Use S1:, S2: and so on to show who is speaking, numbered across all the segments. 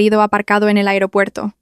S1: ido aparcado en el aeropuerto.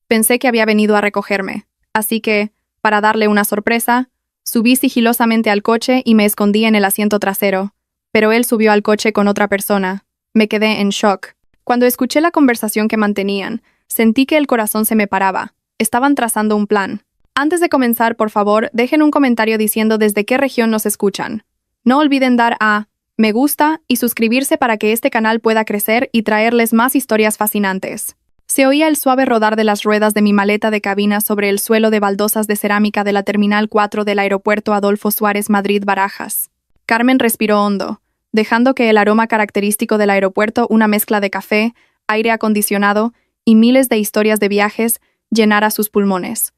S1: Pensé que había venido a recogerme, así que, para darle una sorpresa, subí sigilosamente al coche y me escondí en el asiento trasero, pero él subió al coche con otra persona. Me quedé en shock. Cuando escuché la conversación que mantenían, sentí que el corazón se me paraba. Estaban trazando un plan. Antes de comenzar, por favor, dejen un comentario diciendo desde qué región nos escuchan. No olviden dar a me gusta y suscribirse para que este canal pueda crecer y traerles más historias fascinantes. Se oía el suave rodar de las ruedas de mi maleta de cabina sobre el suelo de baldosas de cerámica de la Terminal 4 del Aeropuerto Adolfo Suárez Madrid-Barajas. Carmen respiró hondo, dejando que el aroma característico del aeropuerto, una mezcla de café, aire acondicionado y miles de historias de viajes, llenara sus pulmones.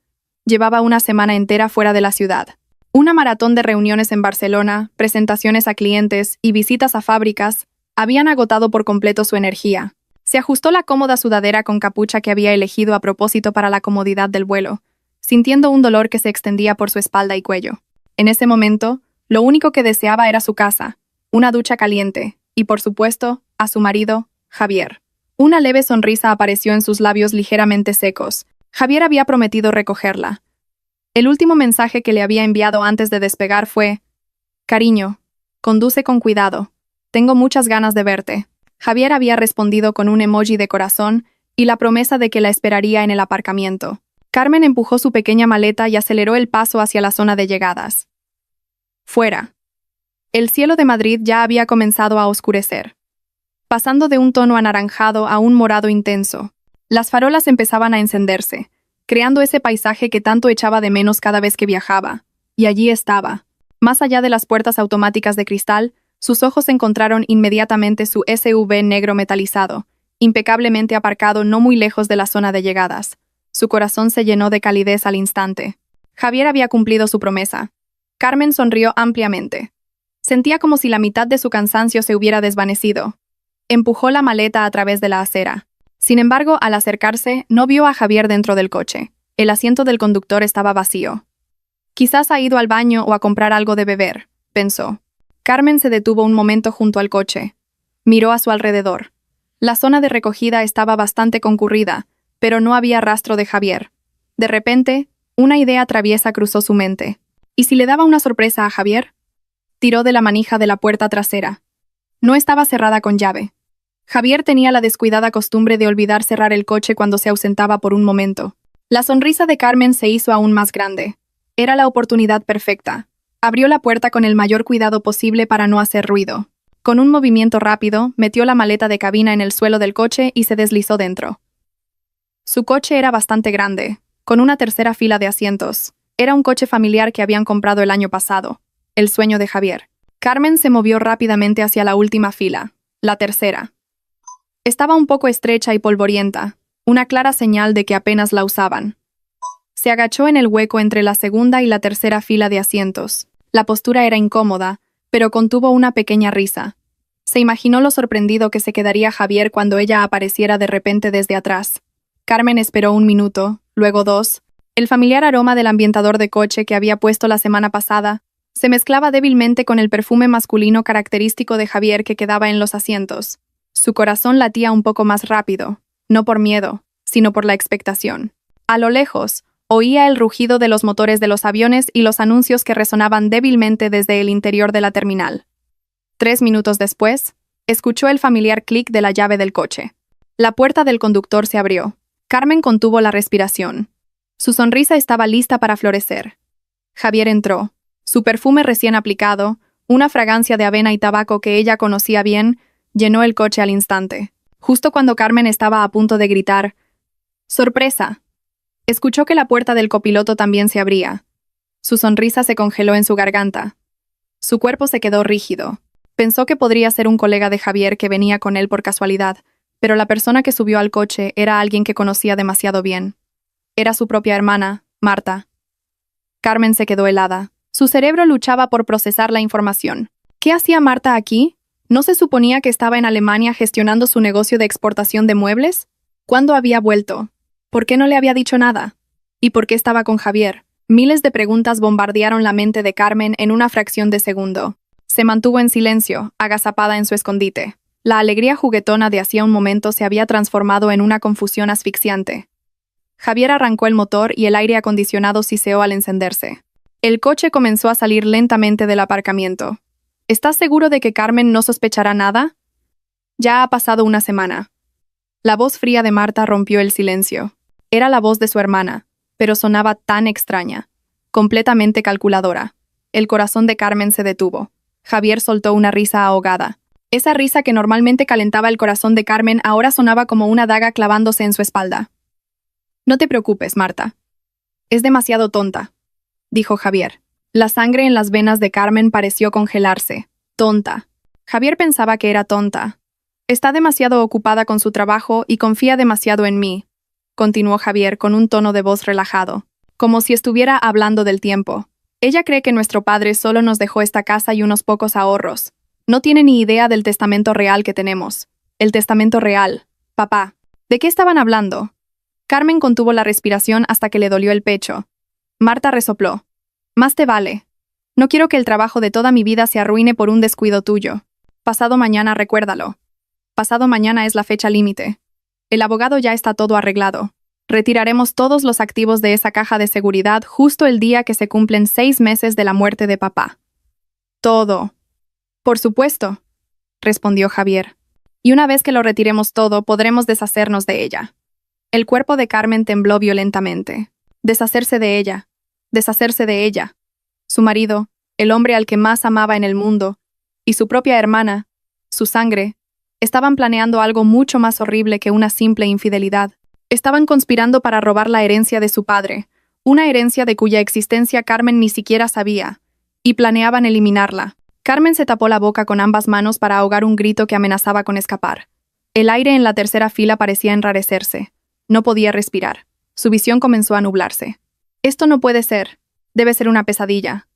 S1: Llevaba una semana entera fuera de la ciudad. Una maratón de reuniones en Barcelona, presentaciones a clientes y visitas a fábricas habían agotado por completo su energía. Se ajustó la cómoda sudadera con capucha que había elegido a propósito para la comodidad del vuelo, sintiendo un dolor que se extendía por su espalda y cuello. En ese momento, lo único que deseaba era su casa, una ducha caliente y, por supuesto, a su marido, Javier. Una leve sonrisa apareció en sus labios ligeramente secos. Javier había prometido recogerla. El último mensaje que le había enviado antes de despegar fue: «Cariño, conduce con cuidado. Tengo muchas ganas de verte». Javier había respondido con un emoji de corazón y la promesa de que la esperaría en el aparcamiento. Carmen empujó su pequeña maleta y aceleró el paso hacia la zona de llegadas. Fuera. El cielo de Madrid ya había comenzado a oscurecer, pasando de un tono anaranjado a un morado intenso. Las farolas empezaban a encenderse, creando ese paisaje que tanto echaba de menos cada vez que viajaba. Y allí estaba. Más allá de las puertas automáticas de cristal, sus ojos encontraron inmediatamente su SUV negro metalizado, impecablemente aparcado no muy lejos de la zona de llegadas. Su corazón se llenó de calidez al instante. Javier había cumplido su promesa. Carmen sonrió ampliamente. Sentía como si la mitad de su cansancio se hubiera desvanecido. Empujó la maleta a través de la acera. Sin embargo, al acercarse, no vio a Javier dentro del coche. El asiento del conductor estaba vacío. Quizás ha ido al baño o a comprar algo de beber, pensó. Carmen se detuvo un momento junto al coche. Miró a su alrededor. La zona de recogida estaba bastante concurrida, pero no había rastro de Javier. De repente, una idea traviesa cruzó su mente. ¿Y si le daba una sorpresa a Javier? Tiró de la manija de la puerta trasera. No estaba cerrada con llave. Javier tenía la descuidada costumbre de olvidar cerrar el coche cuando se ausentaba por un momento. La sonrisa de Carmen se hizo aún más grande. Era la oportunidad perfecta. Abrió la puerta con el mayor cuidado posible para no hacer ruido. Con un movimiento rápido, metió la maleta de cabina en el suelo del coche y se deslizó dentro. Su coche era bastante grande, con una tercera fila de asientos. Era un coche familiar que habían comprado el año pasado. El sueño de Javier. Carmen se movió rápidamente hacia la última fila, la tercera. Estaba un poco estrecha y polvorienta, una clara señal de que apenas la usaban. Se agachó en el hueco entre la segunda y la tercera fila de asientos. La postura era incómoda, pero contuvo una pequeña risa. Se imaginó lo sorprendido que se quedaría Javier cuando ella apareciera de repente desde atrás. Carmen esperó un minuto, luego dos. El familiar aroma del ambientador de coche que había puesto la semana pasada se mezclaba débilmente con el perfume masculino característico de Javier que quedaba en los asientos. Su corazón latía un poco más rápido, no por miedo, sino por la expectación. A lo lejos, oía el rugido de los motores de los aviones y los anuncios que resonaban débilmente desde el interior de la terminal. 3 minutos después, escuchó el familiar clic de la llave del coche. La puerta del conductor se abrió. Carmen contuvo la respiración. Su sonrisa estaba lista para florecer. Javier entró. Su perfume recién aplicado, una fragancia de avena y tabaco que ella conocía bien, llenó el coche al instante. Justo cuando Carmen estaba a punto de gritar «¡Sorpresa!», escuchó que la puerta del copiloto también se abría. Su sonrisa se congeló en su garganta. Su cuerpo se quedó rígido. Pensó que podría ser un colega de Javier que venía con él por casualidad, pero la persona que subió al coche era alguien que conocía demasiado bien. Era su propia hermana, Marta. Carmen se quedó helada. Su cerebro luchaba por procesar la información. ¿Qué hacía Marta aquí? ¿No se suponía que estaba en Alemania gestionando su negocio de exportación de muebles? ¿Cuándo había vuelto? ¿Por qué no le había dicho nada? ¿Y por qué estaba con Javier? Miles de preguntas bombardearon la mente de Carmen en una fracción de segundo. Se mantuvo en silencio, agazapada en su escondite. La alegría juguetona de hacía un momento se había transformado en una confusión asfixiante. Javier arrancó el motor y el aire acondicionado siseó al encenderse. El coche comenzó a salir lentamente del aparcamiento. ¿Estás seguro de que Carmen no sospechará nada? Ya ha pasado una semana. La voz fría de Marta rompió el silencio. Era la voz de su hermana, pero sonaba tan extraña, completamente calculadora. El corazón de Carmen se detuvo. Javier soltó una risa ahogada. Esa risa que normalmente calentaba el corazón de Carmen ahora sonaba como una daga clavándose en su espalda. No te preocupes, Marta. Es demasiado tonta, dijo Javier. La sangre en las venas de Carmen pareció congelarse. Tonta. Javier pensaba que era tonta. Está demasiado ocupada con su trabajo y confía demasiado en mí, continuó Javier con un tono de voz relajado, como si estuviera hablando del tiempo. Ella cree que nuestro padre solo nos dejó esta casa y unos pocos ahorros. No tiene ni idea del testamento real que tenemos. El testamento real. Papá. ¿De qué estaban hablando? Carmen contuvo la respiración hasta que le dolió el pecho. Marta resopló. Más te vale. No quiero que el trabajo de toda mi vida se arruine por un descuido tuyo. Pasado mañana, recuérdalo. Pasado mañana es la fecha límite. El abogado ya está todo arreglado. Retiraremos todos los activos de esa caja de seguridad justo el día que se cumplen 6 meses de la muerte de papá. Todo. Por supuesto, respondió Javier. Y una vez que lo retiremos todo, podremos deshacernos de ella. El cuerpo de Carmen tembló violentamente. Deshacerse de ella. Deshacerse de ella. Su marido, el hombre al que más amaba en el mundo, y su propia hermana, su sangre, estaban planeando algo mucho más horrible que una simple infidelidad. Estaban conspirando para robar la herencia de su padre, una herencia de cuya existencia Carmen ni siquiera sabía, y planeaban eliminarla. Carmen se tapó la boca con ambas manos para ahogar un grito que amenazaba con escapar. El aire en la tercera fila parecía enrarecerse. No podía respirar. Su visión comenzó a nublarse. Esto no puede ser. Debe ser una pesadilla.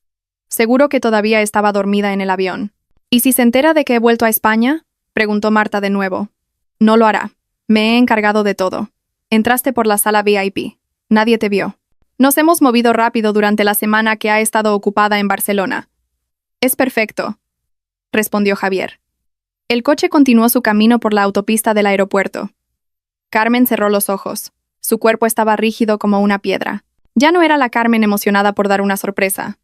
S1: Seguro que todavía estaba dormida en el avión. ¿Y si se entera de que he vuelto a España? Preguntó Marta de nuevo. No lo hará. Me he encargado de todo. Entraste por la sala VIP. Nadie te vio. Nos hemos movido rápido durante la semana que ha estado ocupada en Barcelona. Es perfecto, respondió Javier. El coche continuó su camino por la autopista del aeropuerto. Carmen cerró los ojos. Su cuerpo estaba rígido como una piedra. Ya no era la Carmen emocionada por dar una sorpresa.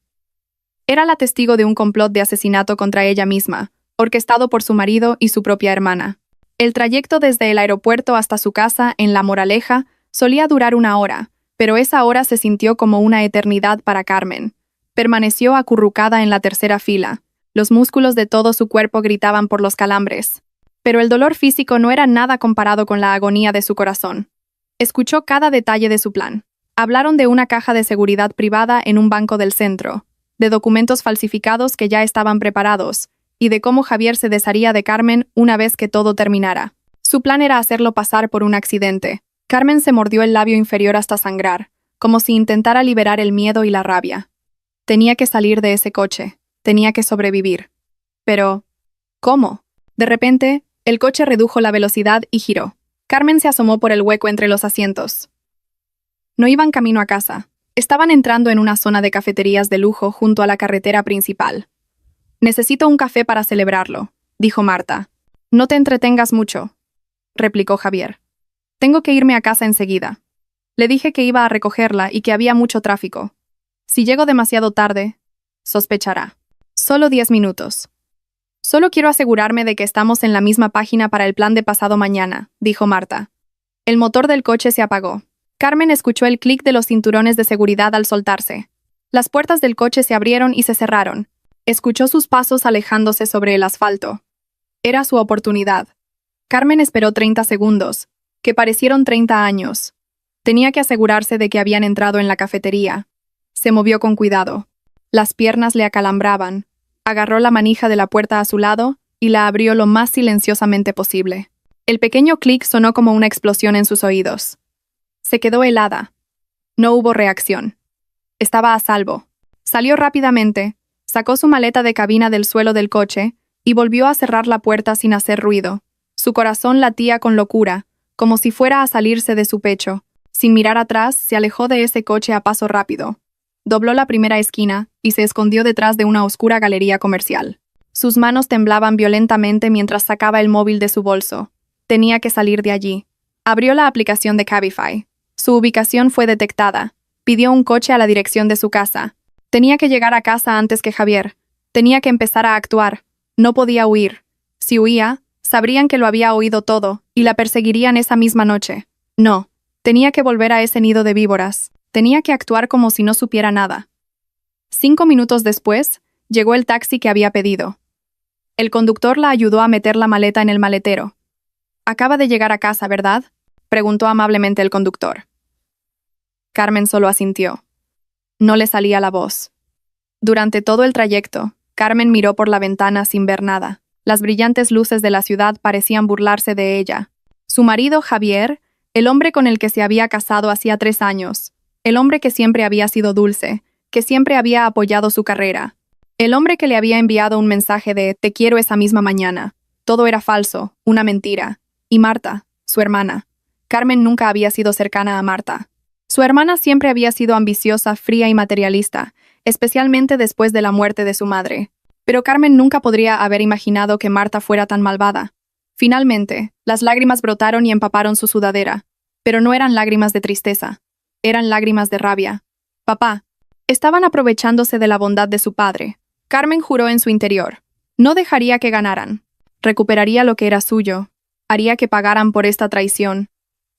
S1: Era la testigo de un complot de asesinato contra ella misma, orquestado por su marido y su propia hermana. El trayecto desde el aeropuerto hasta su casa en La Moraleja solía durar 1 hora, pero esa hora se sintió como una eternidad para Carmen. Permaneció acurrucada en la tercera fila. Los músculos de todo su cuerpo gritaban por los calambres. Pero el dolor físico no era nada comparado con la agonía de su corazón. Escuchó cada detalle de su plan. Hablaron de una caja de seguridad privada en un banco del centro, de documentos falsificados que ya estaban preparados, y de cómo Javier se desharía de Carmen una vez que todo terminara. Su plan era hacerlo pasar por un accidente. Carmen se mordió el labio inferior hasta sangrar, como si intentara liberar el miedo y la rabia. Tenía que salir de ese coche. Tenía que sobrevivir. Pero, ¿cómo? De repente, el coche redujo la velocidad y giró. Carmen se asomó por el hueco entre los asientos. No iban camino a casa. Estaban entrando en una zona de cafeterías de lujo junto a la carretera principal. Necesito un café para celebrarlo, dijo Marta. No te entretengas mucho, replicó Javier. Tengo que irme a casa enseguida. Le dije que iba a recogerla y que había mucho tráfico. Si llego demasiado tarde, sospechará. Solo 10 minutos. Solo quiero asegurarme de que estamos en la misma página para el plan de pasado mañana, dijo Marta. El motor del coche se apagó. Carmen escuchó el clic de los cinturones de seguridad al soltarse. Las puertas del coche se abrieron y se cerraron. Escuchó sus pasos alejándose sobre el asfalto. Era su oportunidad. Carmen esperó 30 segundos, que parecieron 30 años. Tenía que asegurarse de que habían entrado en la cafetería. Se movió con cuidado. Las piernas le acalambraban. Agarró la manija de la puerta a su lado y la abrió lo más silenciosamente posible. El pequeño clic sonó como una explosión en sus oídos. Se quedó helada. No hubo reacción. Estaba a salvo. Salió rápidamente, sacó su maleta de cabina del suelo del coche y volvió a cerrar la puerta sin hacer ruido. Su corazón latía con locura, como si fuera a salirse de su pecho. Sin mirar atrás, se alejó de ese coche a paso rápido. Dobló la primera esquina y se escondió detrás de una oscura galería comercial. Sus manos temblaban violentamente mientras sacaba el móvil de su bolso. Tenía que salir de allí. Abrió la aplicación de Cabify. Su ubicación fue detectada. Pidió un coche a la dirección de su casa. Tenía que llegar a casa antes que Javier. Tenía que empezar a actuar. No podía huir. Si huía, sabrían que lo había oído todo y la perseguirían esa misma noche. No. Tenía que volver a ese nido de víboras. Tenía que actuar como si no supiera nada. 5 minutos después, llegó el taxi que había pedido. El conductor la ayudó a meter la maleta en el maletero. «Acaba de llegar a casa, ¿verdad?», preguntó amablemente el conductor. Carmen solo asintió. No le salía la voz. Durante todo el trayecto, Carmen miró por la ventana sin ver nada. Las brillantes luces de la ciudad parecían burlarse de ella. Su marido, Javier, el hombre con el que se había casado hacía 3 años, el hombre que siempre había sido dulce, que siempre había apoyado su carrera, el hombre que le había enviado un mensaje de «te quiero» esa misma mañana. Todo era falso, una mentira. Y Marta, su hermana. Carmen nunca había sido cercana a Marta. Su hermana siempre había sido ambiciosa, fría y materialista, especialmente después de la muerte de su madre. Pero Carmen nunca podría haber imaginado que Marta fuera tan malvada. Finalmente, las lágrimas brotaron y empaparon su sudadera. Pero no eran lágrimas de tristeza. Eran lágrimas de rabia. Papá. Estaban aprovechándose de la bondad de su padre. Carmen juró en su interior. No dejaría que ganaran. Recuperaría lo que era suyo. Haría que pagaran por esta traición.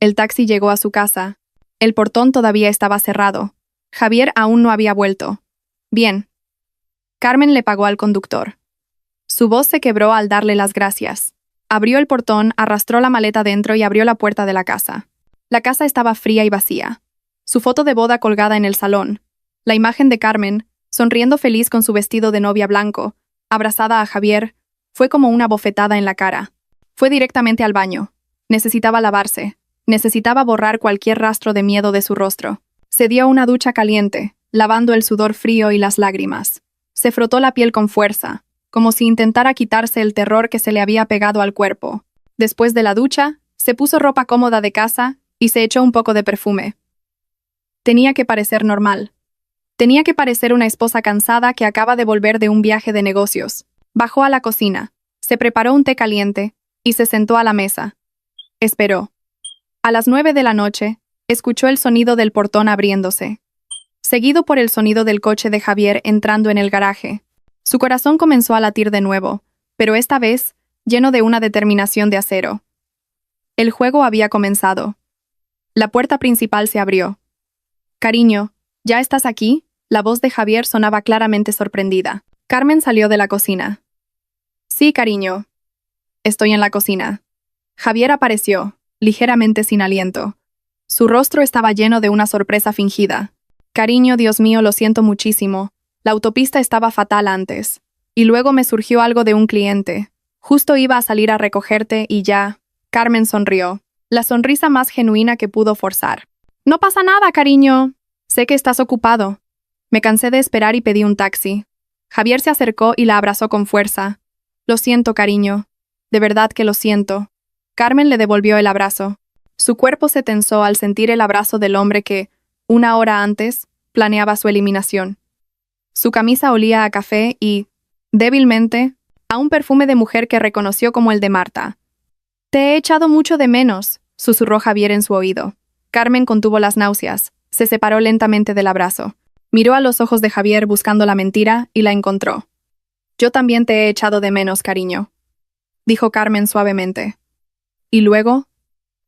S1: El taxi llegó a su casa. El portón todavía estaba cerrado. Javier aún no había vuelto. Bien. Carmen le pagó al conductor. Su voz se quebró al darle las gracias. Abrió el portón, arrastró la maleta dentro y abrió la puerta de la casa. La casa estaba fría y vacía. Su foto de boda colgada en el salón. La imagen de Carmen, sonriendo feliz con su vestido de novia blanco, abrazada a Javier, fue como una bofetada en la cara. Fue directamente al baño. Necesitaba lavarse. Necesitaba borrar cualquier rastro de miedo de su rostro. Se dio una ducha caliente, lavando el sudor frío y las lágrimas. Se frotó la piel con fuerza, como si intentara quitarse el terror que se le había pegado al cuerpo. Después de la ducha, se puso ropa cómoda de casa y se echó un poco de perfume. Tenía que parecer normal. Tenía que parecer una esposa cansada que acaba de volver de un viaje de negocios. Bajó a la cocina, se preparó un té caliente y se sentó a la mesa. Esperó. A las 9 de la noche, escuchó el sonido del portón abriéndose, seguido por el sonido del coche de Javier entrando en el garaje. Su corazón comenzó a latir de nuevo, pero esta vez, lleno de una determinación de acero. El juego había comenzado. La puerta principal se abrió. «Cariño, ¿ya estás aquí?», la voz de Javier sonaba claramente sorprendida. Carmen salió de la cocina. «Sí, cariño. Estoy en la cocina». Javier apareció, ligeramente sin aliento. Su rostro estaba lleno de una sorpresa fingida. «Cariño, Dios mío, lo siento muchísimo. La autopista estaba fatal antes. Y luego me surgió algo de un cliente. Justo iba a salir a recogerte y ya». Carmen sonrió, la sonrisa más genuina que pudo forzar. «No pasa nada, cariño. Sé que estás ocupado». Me cansé de esperar y pedí un taxi. Javier se acercó y la abrazó con fuerza. «Lo siento, cariño. De verdad que lo siento». Carmen le devolvió el abrazo. Su cuerpo se tensó al sentir el abrazo del hombre que, 1 hora antes, planeaba su eliminación. Su camisa olía a café y, débilmente, a un perfume de mujer que reconoció como el de Marta. «Te he echado mucho de menos», susurró Javier en su oído. Carmen contuvo las náuseas, se separó lentamente del abrazo. Miró a los ojos de Javier buscando la mentira y la encontró. «Yo también te he echado de menos, cariño», dijo Carmen suavemente. Y luego,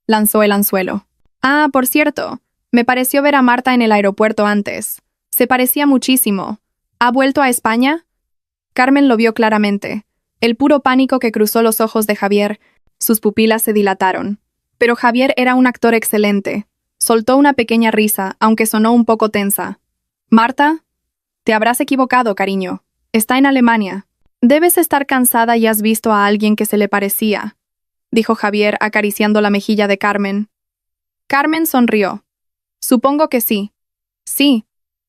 S1: lanzó el anzuelo. «Ah, por cierto, me pareció ver a Marta en el aeropuerto antes. Se parecía muchísimo. ¿Ha vuelto a España?». Carmen lo vio claramente. El puro pánico que cruzó los ojos de Javier, sus pupilas se dilataron. Pero Javier era un actor excelente. Soltó una pequeña risa, aunque sonó un poco tensa. «Marta, te habrás equivocado, cariño. Está en Alemania. Debes estar cansada y has visto a alguien que se le parecía», dijo Javier acariciando la mejilla de Carmen. Carmen sonrió. «Supongo que sí». «Sí.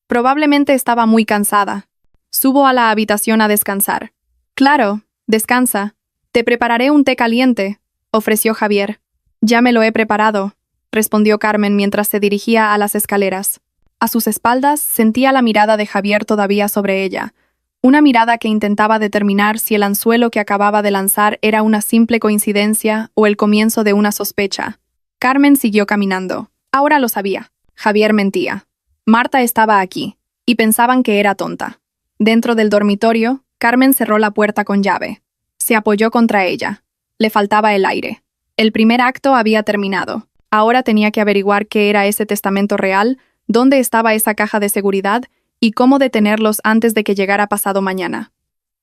S1: Probablemente estaba muy cansada. Subo a la habitación a descansar». «Claro, descansa. Te prepararé un té caliente», ofreció Javier. «Ya me lo he preparado», respondió Carmen mientras se dirigía a las escaleras. A sus espaldas sentía la mirada de Javier todavía sobre ella, Una mirada que intentaba determinar si el anzuelo que acababa de lanzar era una simple coincidencia o el comienzo de una sospecha. Carmen siguió caminando. Ahora lo sabía. Javier mentía. Marta estaba aquí, y pensaban que era tonta. Dentro del dormitorio, Carmen cerró la puerta con llave. Se apoyó contra ella. Le faltaba el aire. El primer acto había terminado. Ahora tenía que averiguar qué era ese testamento real, dónde estaba esa caja de seguridad y cómo detenerlos antes de que llegara pasado mañana.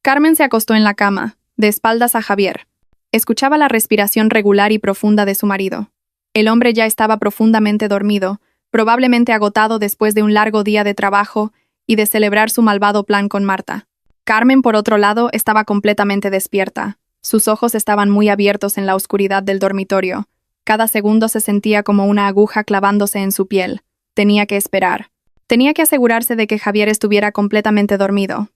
S1: Carmen se acostó en la cama, de espaldas a Javier. Escuchaba la respiración regular y profunda de su marido. El hombre ya estaba profundamente dormido, probablemente agotado después de un largo día de trabajo y de celebrar su malvado plan con Marta. Carmen, por otro lado, estaba completamente despierta. Sus ojos estaban muy abiertos en la oscuridad del dormitorio. Cada segundo se sentía como una aguja clavándose en su piel. Tenía que esperar. Tenía que asegurarse de que Javier estuviera completamente dormido.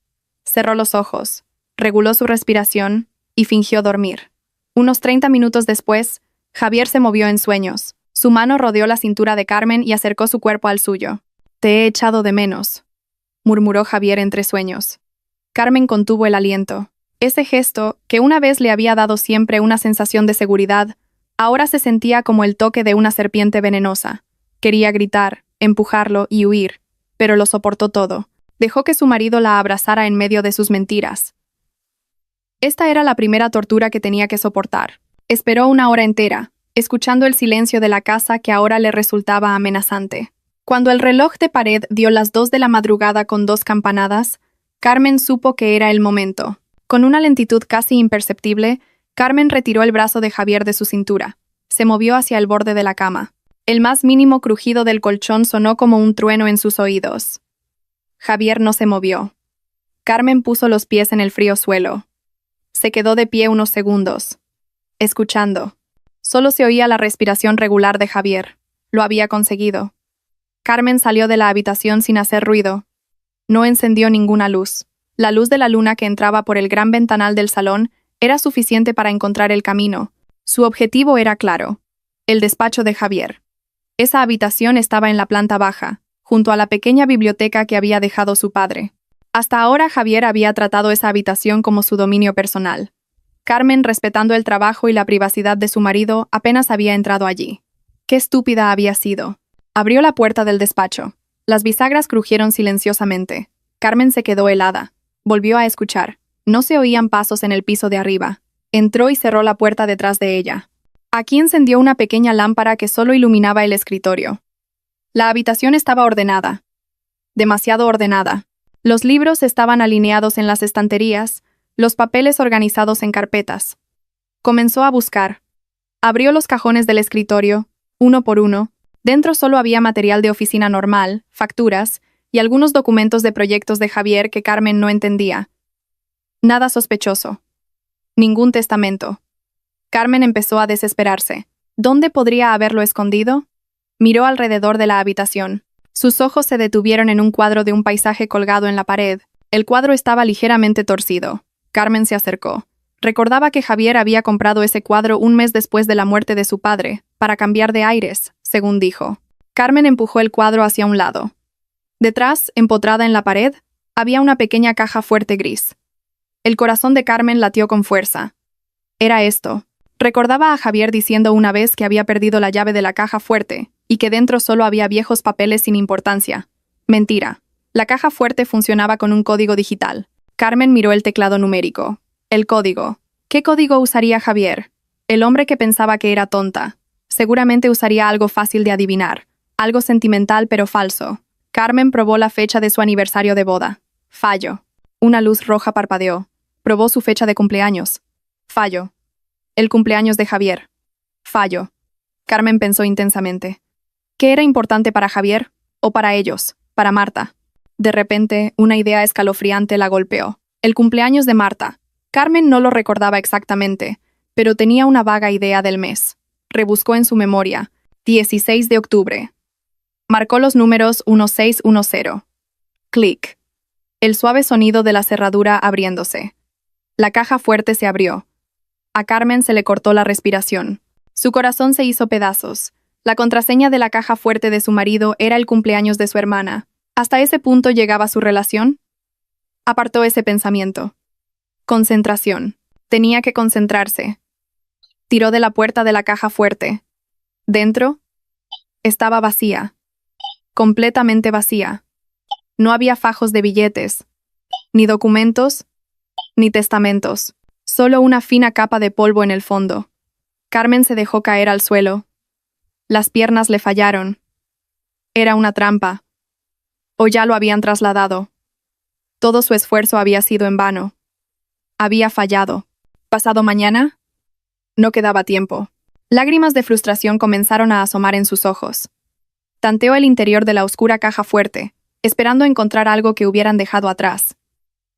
S1: Cerró los ojos, reguló su respiración y fingió dormir. Unos 30 minutos después, Javier se movió en sueños. Su mano rodeó la cintura de Carmen y acercó su cuerpo al suyo. «Te he echado de menos», murmuró Javier entre sueños. Carmen contuvo el aliento. Ese gesto, que una vez le había dado siempre una sensación de seguridad, ahora se sentía como el toque de una serpiente venenosa. Quería gritar, empujarlo y huir, pero lo soportó todo. Dejó que su marido la abrazara en medio de sus mentiras. Esta era la primera tortura que tenía que soportar. Esperó una hora entera, escuchando el silencio de la casa que ahora le resultaba amenazante. Cuando el reloj de pared dio las 2 de la madrugada con 2 campanadas, Carmen supo que era el momento. Con una lentitud casi imperceptible, Carmen retiró el brazo de Javier de su cintura. Se movió hacia el borde de la cama. El más mínimo crujido del colchón sonó como un trueno en sus oídos. Javier no se movió. Carmen puso los pies en el frío suelo. Se quedó de pie unos segundos, escuchando. Solo se oía la respiración regular de Javier. Lo había conseguido. Carmen salió de la habitación sin hacer ruido. No encendió ninguna luz. La luz de la luna que entraba por el gran ventanal del salón era suficiente para encontrar el camino. Su objetivo era claro: el despacho de Javier. Esa habitación estaba en la planta baja, junto a la pequeña biblioteca que había dejado su padre. Hasta ahora Javier había tratado esa habitación como su dominio personal. Carmen, respetando el trabajo y la privacidad de su marido, apenas había entrado allí. Qué estúpida había sido. Abrió la puerta del despacho. Las bisagras crujieron silenciosamente. Carmen se quedó helada. Volvió a escuchar. No se oían pasos en el piso de arriba. Entró y cerró la puerta detrás de ella. Aquí encendió una pequeña lámpara que solo iluminaba el escritorio. La habitación estaba ordenada. Demasiado ordenada. Los libros estaban alineados en las estanterías, los papeles organizados en carpetas. Comenzó a buscar. Abrió los cajones del escritorio, uno por uno. Dentro solo había material de oficina normal, facturas y algunos documentos de proyectos de Javier que Carmen no entendía. Nada sospechoso. Ningún testamento. Carmen empezó a desesperarse. ¿Dónde podría haberlo escondido? Miró alrededor de la habitación. Sus ojos se detuvieron en un cuadro de un paisaje colgado en la pared. El cuadro estaba ligeramente torcido. Carmen se acercó. Recordaba que Javier había comprado ese cuadro un mes después de la muerte de su padre, para cambiar de aires, según dijo. Carmen empujó el cuadro hacia un lado. Detrás, empotrada en la pared, había una pequeña caja fuerte gris. El corazón de Carmen latió con fuerza. Era esto. Recordaba a Javier diciendo una vez que había perdido la llave de la caja fuerte y que dentro solo había viejos papeles sin importancia. Mentira. La caja fuerte funcionaba con un código digital. Carmen miró el teclado numérico. El código. ¿Qué código usaría Javier? El hombre que pensaba que era tonta. Seguramente usaría algo fácil de adivinar. Algo sentimental pero falso. Carmen probó la fecha de su aniversario de boda. Fallo. Una luz roja parpadeó. Probó su fecha de cumpleaños. Fallo. El cumpleaños de Javier. Fallo. Carmen pensó intensamente. ¿Qué era importante para Javier? ¿O para ellos? ¿Para Marta? De repente, una idea escalofriante la golpeó. El cumpleaños de Marta. Carmen no lo recordaba exactamente, pero tenía una vaga idea del mes. Rebuscó en su memoria. 16 de octubre. Marcó los números 1610. Clic. El suave sonido de la cerradura abriéndose. La caja fuerte se abrió. A Carmen se le cortó la respiración. Su corazón se hizo pedazos. La contraseña de la caja fuerte de su marido era el cumpleaños de su hermana. ¿Hasta ese punto llegaba su relación? Apartó ese pensamiento. Concentración. Tenía que concentrarse. Tiró de la puerta de la caja fuerte. Dentro estaba vacía. Completamente vacía. No había fajos de billetes, ni documentos, ni testamentos. Solo una fina capa de polvo en el fondo. Carmen se dejó caer al suelo. Las piernas le fallaron. Era una trampa. O ya lo habían trasladado. Todo su esfuerzo había sido en vano. Había fallado. ¿Pasado mañana? No quedaba tiempo. Lágrimas de frustración comenzaron a asomar en sus ojos. Tanteó el interior de la oscura caja fuerte, esperando encontrar algo que hubieran dejado atrás.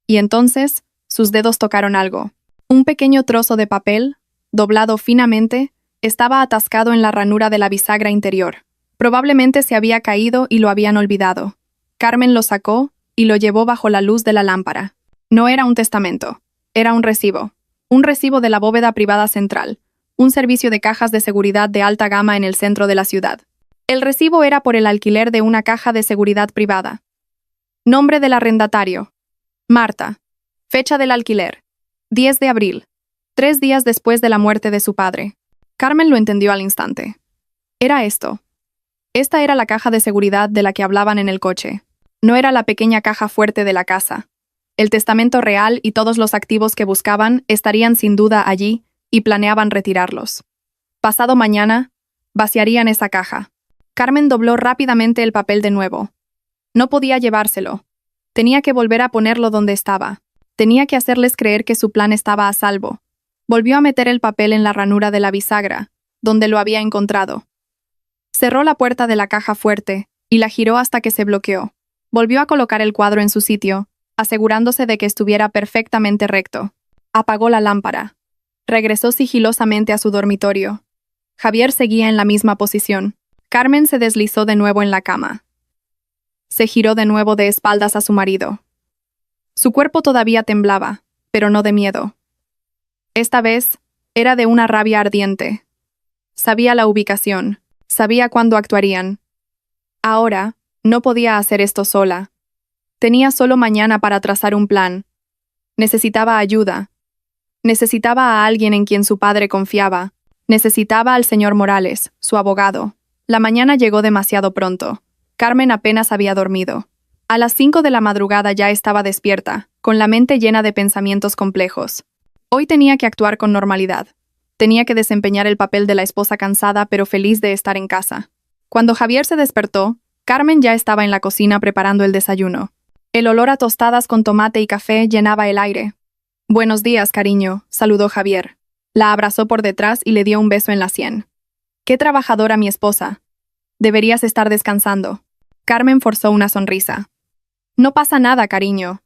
S1: Y entonces, sus dedos tocaron algo. Un pequeño trozo de papel, doblado finamente, estaba atascado en la ranura de la bisagra interior. Probablemente se había caído y lo habían olvidado. Carmen lo sacó y lo llevó bajo la luz de la lámpara. No era un testamento, era un recibo. Un recibo de la bóveda privada central, un servicio de cajas de seguridad de alta gama en el centro de la ciudad. El recibo era por el alquiler de una caja de seguridad privada. Nombre del arrendatario: Marta. Fecha del alquiler: 10 de abril, 3 días después de la muerte de su padre. Carmen lo entendió al instante. Era esto. Esta era la caja de seguridad de la que hablaban en el coche. No era la pequeña caja fuerte de la casa. El testamento real y todos los activos que buscaban estarían sin duda allí y planeaban retirarlos. Pasado mañana, vaciarían esa caja. Carmen dobló rápidamente el papel de nuevo. No podía llevárselo. Tenía que volver a ponerlo donde estaba. Tenía que hacerles creer que su plan estaba a salvo. Volvió a meter el papel en la ranura de la bisagra, donde lo había encontrado. Cerró la puerta de la caja fuerte y la giró hasta que se bloqueó. Volvió a colocar el cuadro en su sitio, asegurándose de que estuviera perfectamente recto. Apagó la lámpara. Regresó sigilosamente a su dormitorio. Javier seguía en la misma posición. Carmen se deslizó de nuevo en la cama. Se giró de nuevo de espaldas a su marido. Su cuerpo todavía temblaba, pero no de miedo. Esta vez, era de una rabia ardiente. Sabía la ubicación, sabía cuándo actuarían. Ahora, no podía hacer esto sola. Tenía solo mañana para trazar un plan. Necesitaba ayuda. Necesitaba a alguien en quien su padre confiaba. Necesitaba al señor Morales, su abogado. La mañana llegó demasiado pronto. Carmen apenas había dormido. A las 5 de la madrugada ya estaba despierta, con la mente llena de pensamientos complejos. Hoy tenía que actuar con normalidad. Tenía que desempeñar el papel de la esposa cansada pero feliz de estar en casa. Cuando Javier se despertó, Carmen ya estaba en la cocina preparando el desayuno. El olor a tostadas con tomate y café llenaba el aire. «Buenos días, cariño», saludó Javier. La abrazó por detrás y le dio un beso en la sien. «Qué trabajadora mi esposa. Deberías estar descansando». Carmen forzó una sonrisa. «No pasa nada, cariño.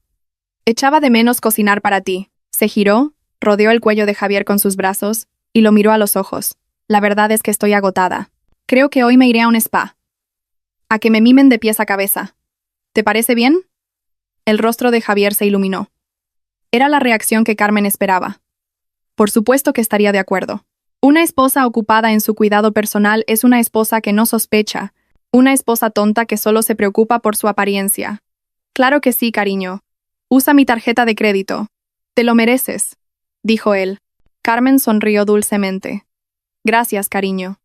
S1: Echaba de menos cocinar para ti». Se giró, rodeó el cuello de Javier con sus brazos y lo miró a los ojos. «La verdad es que estoy agotada. Creo que hoy me iré a un spa. A que me mimen de pies a cabeza. ¿Te parece bien?» El rostro de Javier se iluminó. Era la reacción que Carmen esperaba. Por supuesto que estaría de acuerdo. Una esposa ocupada en su cuidado personal es una esposa que no sospecha, una esposa tonta que solo se preocupa por su apariencia. «Claro que sí, cariño. Usa mi tarjeta de crédito. Te lo mereces», dijo él. Carmen sonrió dulcemente. «Gracias, cariño».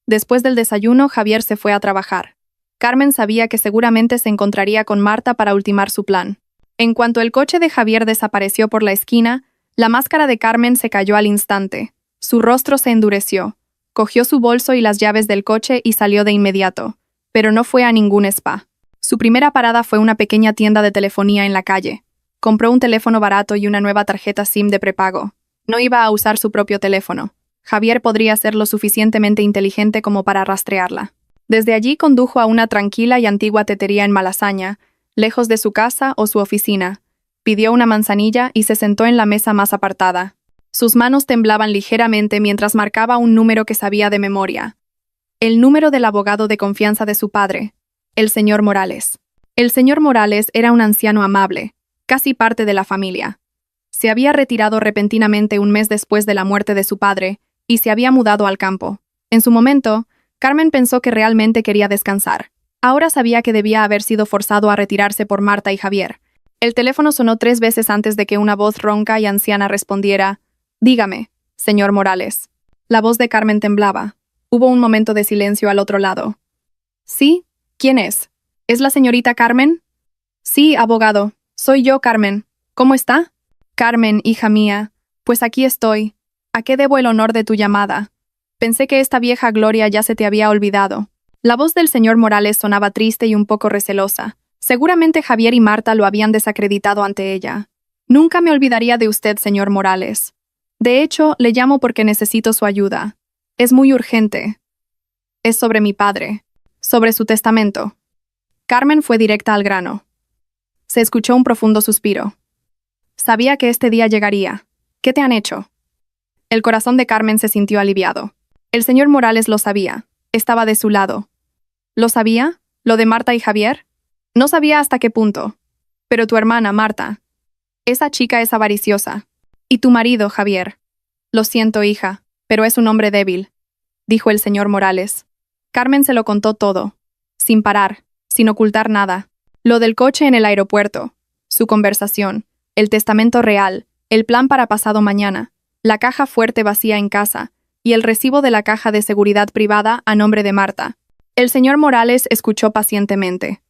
S1: Después del desayuno, Javier se fue a trabajar. Carmen sabía que seguramente se encontraría con Marta para ultimar su plan. En cuanto el coche de Javier desapareció por la esquina, la máscara de Carmen se cayó al instante. Su rostro se endureció. Cogió su bolso y las llaves del coche y salió de inmediato. Pero no fue a ningún spa. Su primera parada fue una pequeña tienda de telefonía en la calle. Compró un teléfono barato y una nueva tarjeta SIM de prepago. No iba a usar su propio teléfono. Javier podría ser lo suficientemente inteligente como para rastrearla. Desde allí condujo a una tranquila y antigua tetería en Malasaña, lejos de su casa o su oficina. Pidió una manzanilla y se sentó en la mesa más apartada. Sus manos temblaban ligeramente mientras marcaba un número que sabía de memoria. El número del abogado de confianza de su padre, el señor Morales. El señor Morales era un anciano amable, casi parte de la familia. Se había retirado repentinamente un mes después de la muerte de su padre y se había mudado al campo. En su momento, Carmen pensó que realmente quería descansar. Ahora sabía que debía haber sido forzado a retirarse por Marta y Javier. El teléfono sonó 3 veces antes de que una voz ronca y anciana respondiera: «Dígame, señor Morales». La voz de Carmen temblaba. Hubo un momento de silencio al otro lado. «¿Sí? ¿Quién es? ¿Es la señorita Carmen?» «Sí, abogado. Soy yo, Carmen. ¿Cómo está?» «Carmen, hija mía, pues aquí estoy. ¿A qué debo el honor de tu llamada? Pensé que esta vieja gloria ya se te había olvidado». La voz del señor Morales sonaba triste y un poco recelosa. Seguramente Javier y Marta lo habían desacreditado ante ella. «Nunca me olvidaría de usted, señor Morales. De hecho, le llamo porque necesito su ayuda. Es muy urgente. Es sobre mi padre. Sobre su testamento». Carmen fue directa al grano. Se escuchó un profundo suspiro. Sabía que este día llegaría. ¿Qué te han hecho? El corazón de Carmen se sintió aliviado. El señor Morales lo sabía. Estaba de su lado. ¿Lo sabía? ¿Lo de Marta y Javier? No sabía hasta qué punto. Pero tu hermana, Marta. Esa chica es avariciosa. Y tu marido, Javier. Lo siento, hija, pero es un hombre débil, dijo el señor Morales. Carmen se lo contó todo, sin parar, sin ocultar nada. Lo del coche en el aeropuerto, su conversación, el testamento real, el plan para pasado mañana, la caja fuerte vacía en casa y el recibo de la caja de seguridad privada a nombre de Marta. El señor Morales escuchó pacientemente.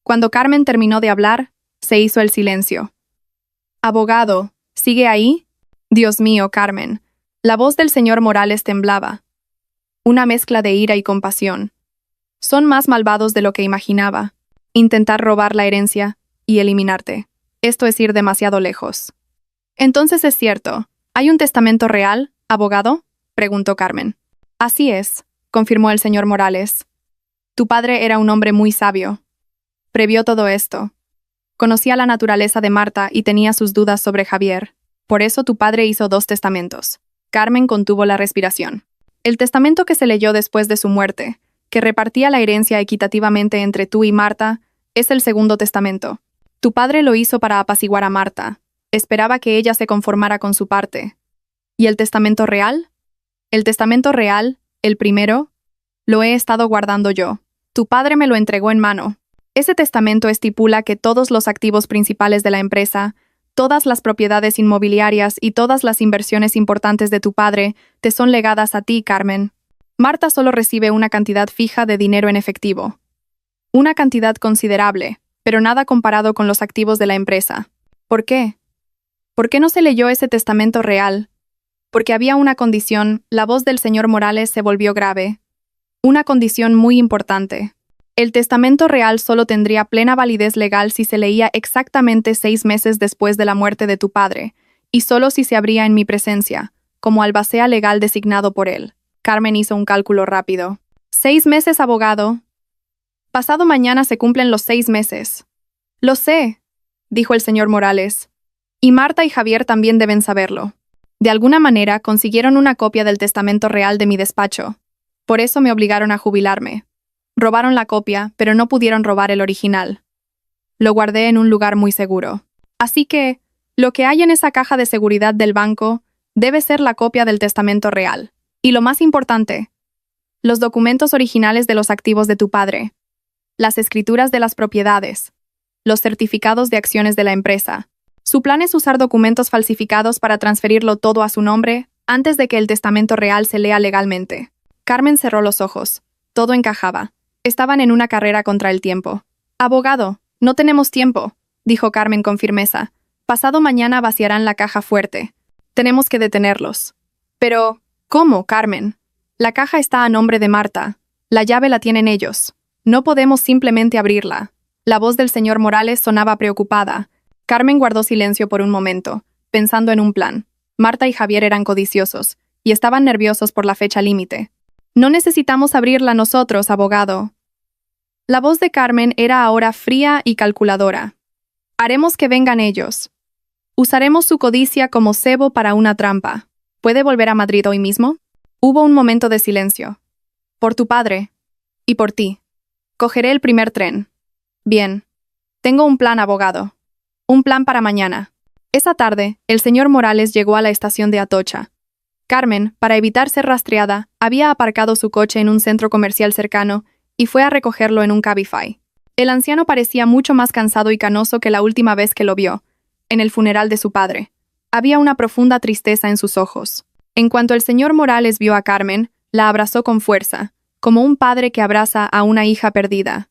S1: Cuando Carmen terminó de hablar, se hizo el silencio. «Abogado, ¿sigue ahí?» «Dios mío, Carmen». La voz del señor Morales temblaba. Una mezcla de ira y compasión. «Son más malvados de lo que imaginaba. Intentar robar la herencia y eliminarte. Esto es ir demasiado lejos». «Entonces es cierto. ¿Hay un testamento real, abogado?», preguntó Carmen. «Así es», confirmó el señor Morales. «Tu padre era un hombre muy sabio. Previó todo esto. Conocía la naturaleza de Marta y tenía sus dudas sobre Javier. Por eso tu padre hizo 2 testamentos». Carmen contuvo la respiración. «El testamento que se leyó después de su muerte, que repartía la herencia equitativamente entre tú y Marta, es el segundo testamento. Tu padre lo hizo para apaciguar a Marta. Esperaba que ella se conformara con su parte. ¿Y el testamento real? El testamento real, el primero, lo he estado guardando yo. Tu padre me lo entregó en mano. Ese testamento estipula que todos los activos principales de la empresa, todas las propiedades inmobiliarias y todas las inversiones importantes de tu padre te son legadas a ti, Carmen. Marta solo recibe una cantidad fija de dinero en efectivo. Una cantidad considerable, pero nada comparado con los activos de la empresa. ¿Por qué? ¿Por qué no se leyó ese testamento real? Porque había una condición. La voz del señor Morales se volvió grave. Una condición muy importante. El testamento real solo tendría plena validez legal si se leía exactamente 6 meses después de la muerte de tu padre, y solo si se abría en mi presencia, como albacea legal designado por él. Carmen hizo un cálculo rápido. 6 meses, abogado. Pasado mañana se cumplen los 6 meses. Lo sé, dijo el señor Morales. Y Marta y Javier también deben saberlo. De alguna manera consiguieron una copia del testamento real de mi despacho. Por eso me obligaron a jubilarme. Robaron la copia, pero no pudieron robar el original. Lo guardé en un lugar muy seguro. Así que, lo que hay en esa caja de seguridad del banco debe ser la copia del testamento real. Y lo más importante, los documentos originales de los activos de tu padre, las escrituras de las propiedades, los certificados de acciones de la empresa. Su plan es usar documentos falsificados para transferirlo todo a su nombre antes de que el testamento real se lea legalmente. Carmen cerró los ojos. Todo encajaba. Estaban en una carrera contra el tiempo. «Abogado, no tenemos tiempo», dijo Carmen con firmeza. «Pasado mañana vaciarán la caja fuerte. Tenemos que detenerlos». «Pero, ¿cómo, Carmen? La caja está a nombre de Marta. La llave la tienen ellos. No podemos simplemente abrirla». La voz del señor Morales sonaba preocupada. Carmen guardó silencio por un momento, pensando en un plan. Marta y Javier eran codiciosos, y estaban nerviosos por la fecha límite. «No necesitamos abrirla nosotros, abogado». La voz de Carmen era ahora fría y calculadora. «Haremos que vengan ellos. Usaremos su codicia como cebo para una trampa. ¿Puede volver a Madrid hoy mismo?» Hubo un momento de silencio. «Por tu padre. Y por ti. Cogeré el primer tren». «Bien. Tengo un plan, abogado. Un plan para mañana». Esa tarde, el señor Morales llegó a la estación de Atocha. Carmen, para evitar ser rastreada, había aparcado su coche en un centro comercial cercano y fue a recogerlo en un Cabify. El anciano parecía mucho más cansado y canoso que la última vez que lo vio, en el funeral de su padre. Había una profunda tristeza en sus ojos. En cuanto el señor Morales vio a Carmen, la abrazó con fuerza, como un padre que abraza a una hija perdida.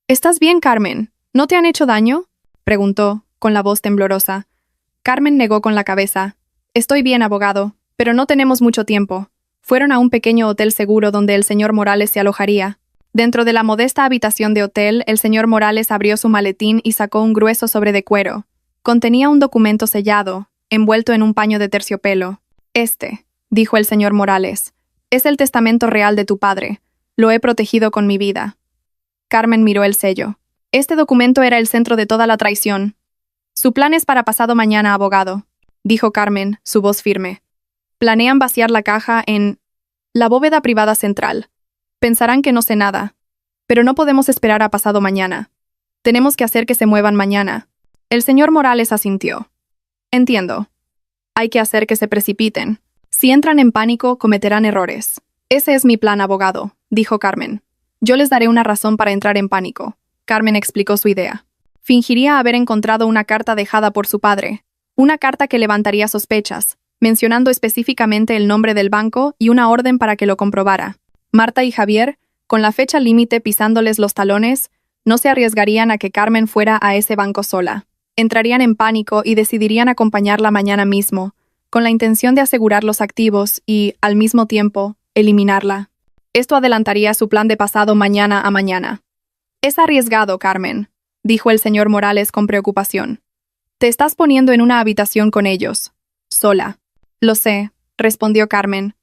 S1: ¿Estás bien, Carmen? ¿No te han hecho daño?, preguntó, con la voz temblorosa. Carmen negó con la cabeza. Estoy bien, abogado, pero no tenemos mucho tiempo. Fueron a un pequeño hotel seguro donde el señor Morales se alojaría. Dentro de la modesta habitación de hotel, el señor Morales abrió su maletín y sacó un grueso sobre de cuero. Contenía un documento sellado, envuelto en un paño de terciopelo. Dijo el señor Morales, es el testamento real de tu padre. Lo he protegido con mi vida. Carmen miró el sello. Este documento era el centro de toda la traición. Su plan es para pasado mañana, abogado, dijo Carmen, su voz firme. Planean vaciar la caja en la bóveda privada central. Pensarán que no sé nada. Pero no podemos esperar a pasado mañana. Tenemos que hacer que se muevan mañana. El señor Morales asintió. Entiendo. Hay que hacer que se precipiten. Si entran en pánico, cometerán errores. Ese es mi plan, abogado, dijo Carmen. Yo les daré una razón para entrar en pánico. Carmen explicó su idea. Fingiría haber encontrado una carta dejada por su padre. Una carta que levantaría sospechas, mencionando específicamente el nombre del banco y una orden para que lo comprobara. Marta y Javier, con la fecha límite pisándoles los talones, no se arriesgarían a que Carmen fuera a ese banco sola. Entrarían en pánico y decidirían acompañarla mañana mismo, con la intención de asegurar los activos y, al mismo tiempo, eliminarla. Esto adelantaría su plan de pasado mañana a mañana. Es arriesgado, Carmen, dijo el señor Morales con preocupación. Te estás poniendo en una habitación con ellos, sola. Lo sé, respondió Carmen.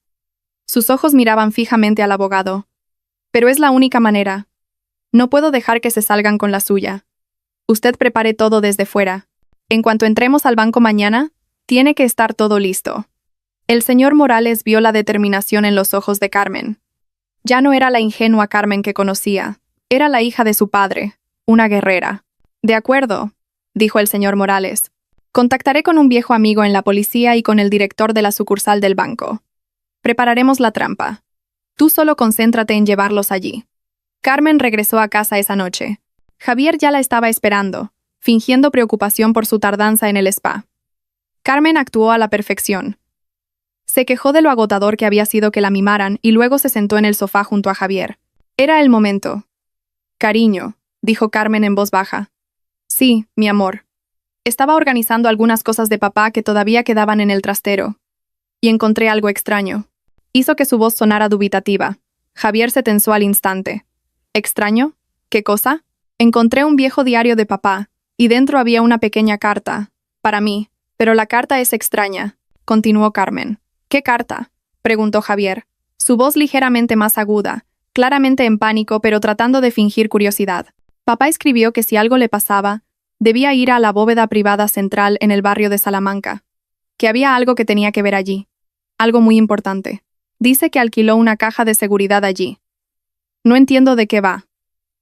S1: Sus ojos miraban fijamente al abogado. Pero es la única manera. No puedo dejar que se salgan con la suya. Usted prepare todo desde fuera. En cuanto entremos al banco mañana, tiene que estar todo listo. El señor Morales vio la determinación en los ojos de Carmen. Ya no era la ingenua Carmen que conocía. Era la hija de su padre, una guerrera. De acuerdo, dijo el señor Morales. Contactaré con un viejo amigo en la policía y con el director de la sucursal del banco. Prepararemos la trampa. Tú solo concéntrate en llevarlos allí. Carmen regresó a casa esa noche. Javier ya la estaba esperando, fingiendo preocupación por su tardanza en el spa. Carmen actuó a la perfección. Se quejó de lo agotador que había sido que la mimaran y luego se sentó en el sofá junto a Javier. Era el momento. Cariño, dijo Carmen en voz baja. Sí, mi amor. Estaba organizando algunas cosas de papá que todavía quedaban en el trastero. Y encontré algo extraño. Hizo que su voz sonara dubitativa. Javier se tensó al instante. ¿Extraño? ¿Qué cosa? Encontré un viejo diario de papá, y dentro había una pequeña carta. Para mí. Pero la carta es extraña, continuó Carmen. ¿Qué carta?, preguntó Javier, su voz ligeramente más aguda, claramente en pánico pero tratando de fingir curiosidad. Papá escribió que si algo le pasaba, debía ir a la bóveda privada central en el barrio de Salamanca. Que había algo que tenía que ver allí. Algo muy importante. Dice que alquiló una caja de seguridad allí. No entiendo de qué va.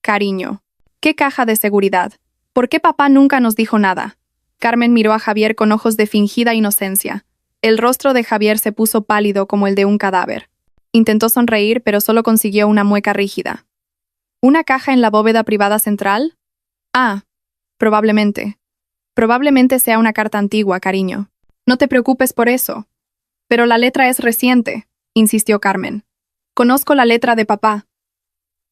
S1: Cariño. ¿Qué caja de seguridad? ¿Por qué papá nunca nos dijo nada? Carmen miró a Javier con ojos de fingida inocencia. El rostro de Javier se puso pálido como el de un cadáver. Intentó sonreír, pero solo consiguió una mueca rígida. ¿Una caja en la bóveda privada central? Ah, probablemente. Probablemente sea una carta antigua, cariño. No te preocupes por eso. Pero la letra es reciente, insistió Carmen. Conozco la letra de papá.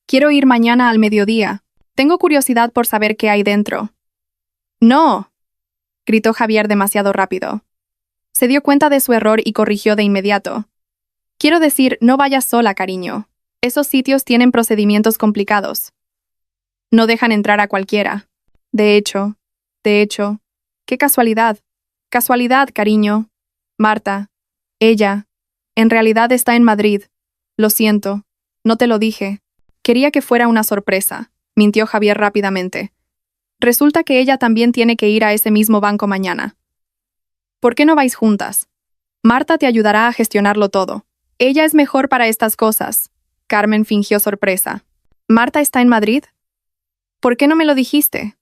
S1: Quiero ir mañana al mediodía. Tengo curiosidad por saber qué hay dentro. ¡No!, gritó Javier demasiado rápido. Se dio cuenta de su error y corrigió de inmediato. Quiero decir, no vayas sola, cariño. Esos sitios tienen procedimientos complicados. No dejan entrar a cualquiera. De hecho, qué casualidad. Casualidad, cariño. Marta, ella, en realidad está en Madrid. Lo siento, no te lo dije. Quería que fuera una sorpresa, mintió Javier rápidamente. Resulta que ella también tiene que ir a ese mismo banco mañana. ¿Por qué no vais juntas? Marta te ayudará a gestionarlo todo. Ella es mejor para estas cosas. Carmen fingió sorpresa. ¿Marta está en Madrid? ¿Por qué no me lo dijiste?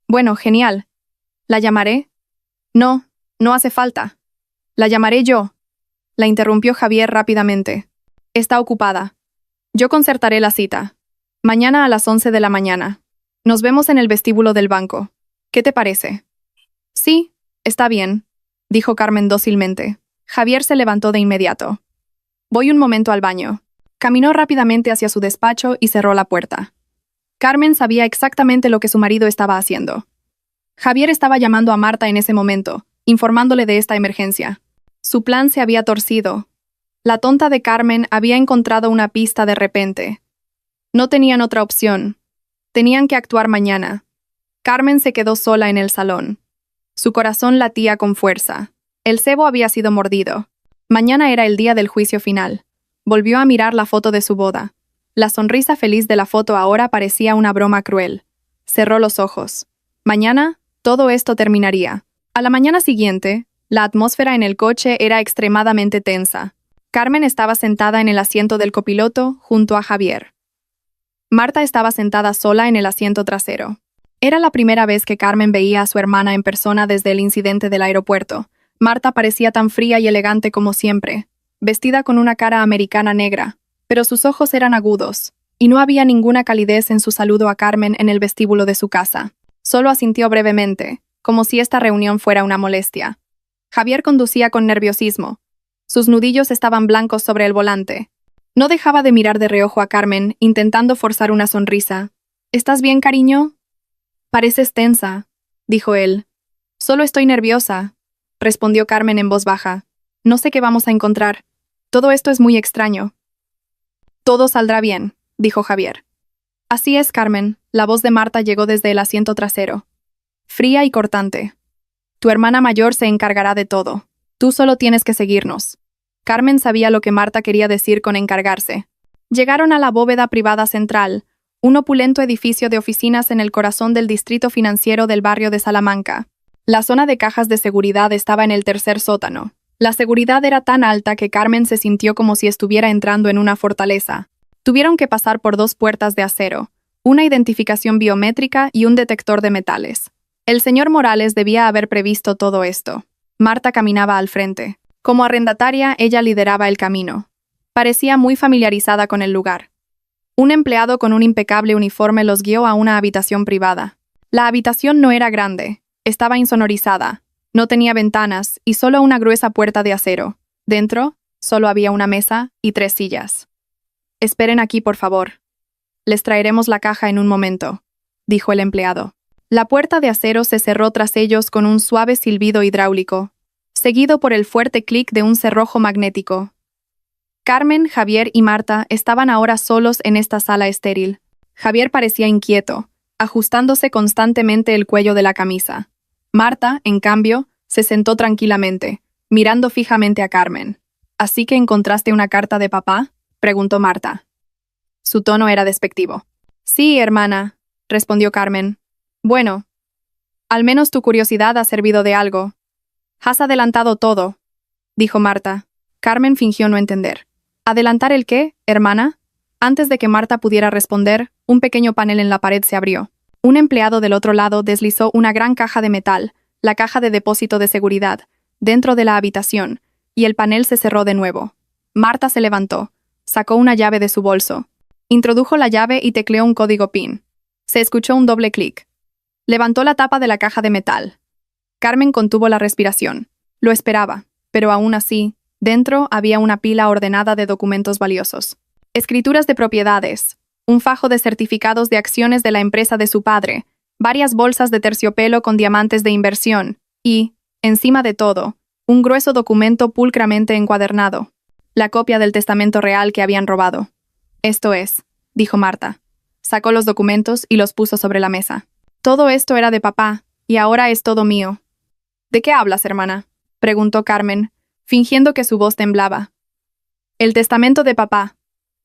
S1: Bueno, genial. ¿La llamaré? No, no hace falta. La llamaré yo. La interrumpió Javier rápidamente. Está ocupada. Yo concertaré la cita. Mañana a las 11 de la mañana. Nos vemos en el vestíbulo del banco. ¿Qué te parece? Sí, está bien, dijo Carmen dócilmente. Javier se levantó de inmediato. Voy un momento al baño. Caminó rápidamente hacia su despacho y cerró la puerta. Carmen sabía exactamente lo que su marido estaba haciendo. Javier estaba llamando a Marta en ese momento, informándole de esta emergencia. Su plan se había torcido. La tonta de Carmen había encontrado una pista de repente. No tenían otra opción. Tenían que actuar mañana. Carmen se quedó sola en el salón. Su corazón latía con fuerza. El cebo había sido mordido. Mañana era el día del juicio final. Volvió a mirar la foto de su boda. La sonrisa feliz de la foto ahora parecía una broma cruel. Cerró los ojos. Mañana, todo esto terminaría. A la mañana siguiente, la atmósfera en el coche era extremadamente tensa. Carmen estaba sentada en el asiento del copiloto junto a Javier. Marta estaba sentada sola en el asiento trasero. Era la primera vez que Carmen veía a su hermana en persona desde el incidente del aeropuerto. Marta parecía tan fría y elegante como siempre, vestida con una cara americana negra, pero sus ojos eran agudos, y no había ninguna calidez en su saludo a Carmen en el vestíbulo de su casa. Solo asintió brevemente, como si esta reunión fuera una molestia. Javier conducía con nerviosismo. Sus nudillos estaban blancos sobre el volante. No dejaba de mirar de reojo a Carmen, intentando forzar una sonrisa. ¿Estás bien, cariño? Pareces tensa, dijo él. Solo estoy nerviosa, respondió Carmen en voz baja. No sé qué vamos a encontrar. Todo esto es muy extraño. Todo saldrá bien, dijo Javier. Así es, Carmen. La voz de Marta llegó desde el asiento trasero. Fría y cortante. Tu hermana mayor se encargará de todo. Tú solo tienes que seguirnos. Carmen sabía lo que Marta quería decir con encargarse. Llegaron a la bóveda privada central, un opulento edificio de oficinas en el corazón del distrito financiero del barrio de Salamanca. La zona de cajas de seguridad estaba en el tercer sótano. La seguridad era tan alta que Carmen se sintió como si estuviera entrando en una fortaleza. Tuvieron que pasar por 2 puertas de acero, una identificación biométrica y un detector de metales. El señor Morales debía haber previsto todo esto. Marta caminaba al frente. Como arrendataria, ella lideraba el camino. Parecía muy familiarizada con el lugar. Un empleado con un impecable uniforme los guió a una habitación privada. La habitación no era grande. Estaba insonorizada, no tenía ventanas y solo una gruesa puerta de acero. Dentro, solo había una mesa y 3 sillas. Esperen aquí, por favor. Les traeremos la caja en un momento, dijo el empleado. La puerta de acero se cerró tras ellos con un suave silbido hidráulico, seguido por el fuerte clic de un cerrojo magnético. Carmen, Javier y Marta estaban ahora solos en esta sala estéril. Javier parecía inquieto, ajustándose constantemente el cuello de la camisa. Marta, en cambio, se sentó tranquilamente, mirando fijamente a Carmen. ¿Así que encontraste una carta de papá?, preguntó Marta. Su tono era despectivo. Sí, hermana, respondió Carmen. Bueno, al menos tu curiosidad ha servido de algo. Has adelantado todo, dijo Marta. Carmen fingió no entender. ¿Adelantar el qué, hermana? Antes de que Marta pudiera responder, un pequeño panel en la pared se abrió. Un empleado del otro lado deslizó una gran caja de metal, la caja de depósito de seguridad, dentro de la habitación, y el panel se cerró de nuevo. Marta se levantó, sacó una llave de su bolso, introdujo la llave y tecleó un código PIN. Se escuchó un doble clic. Levantó la tapa de la caja de metal. Carmen contuvo la respiración. Lo esperaba, pero aún así, dentro había una pila ordenada de documentos valiosos. Escrituras de propiedades, un fajo de certificados de acciones de la empresa de su padre, varias bolsas de terciopelo con diamantes de inversión y, encima de todo, un grueso documento pulcramente encuadernado, la copia del testamento real que habían robado. Esto es, dijo Marta. Sacó los documentos y los puso sobre la mesa. Todo esto era de papá, y ahora es todo mío. ¿De qué hablas, hermana?, preguntó Carmen, fingiendo que su voz temblaba. El testamento de papá.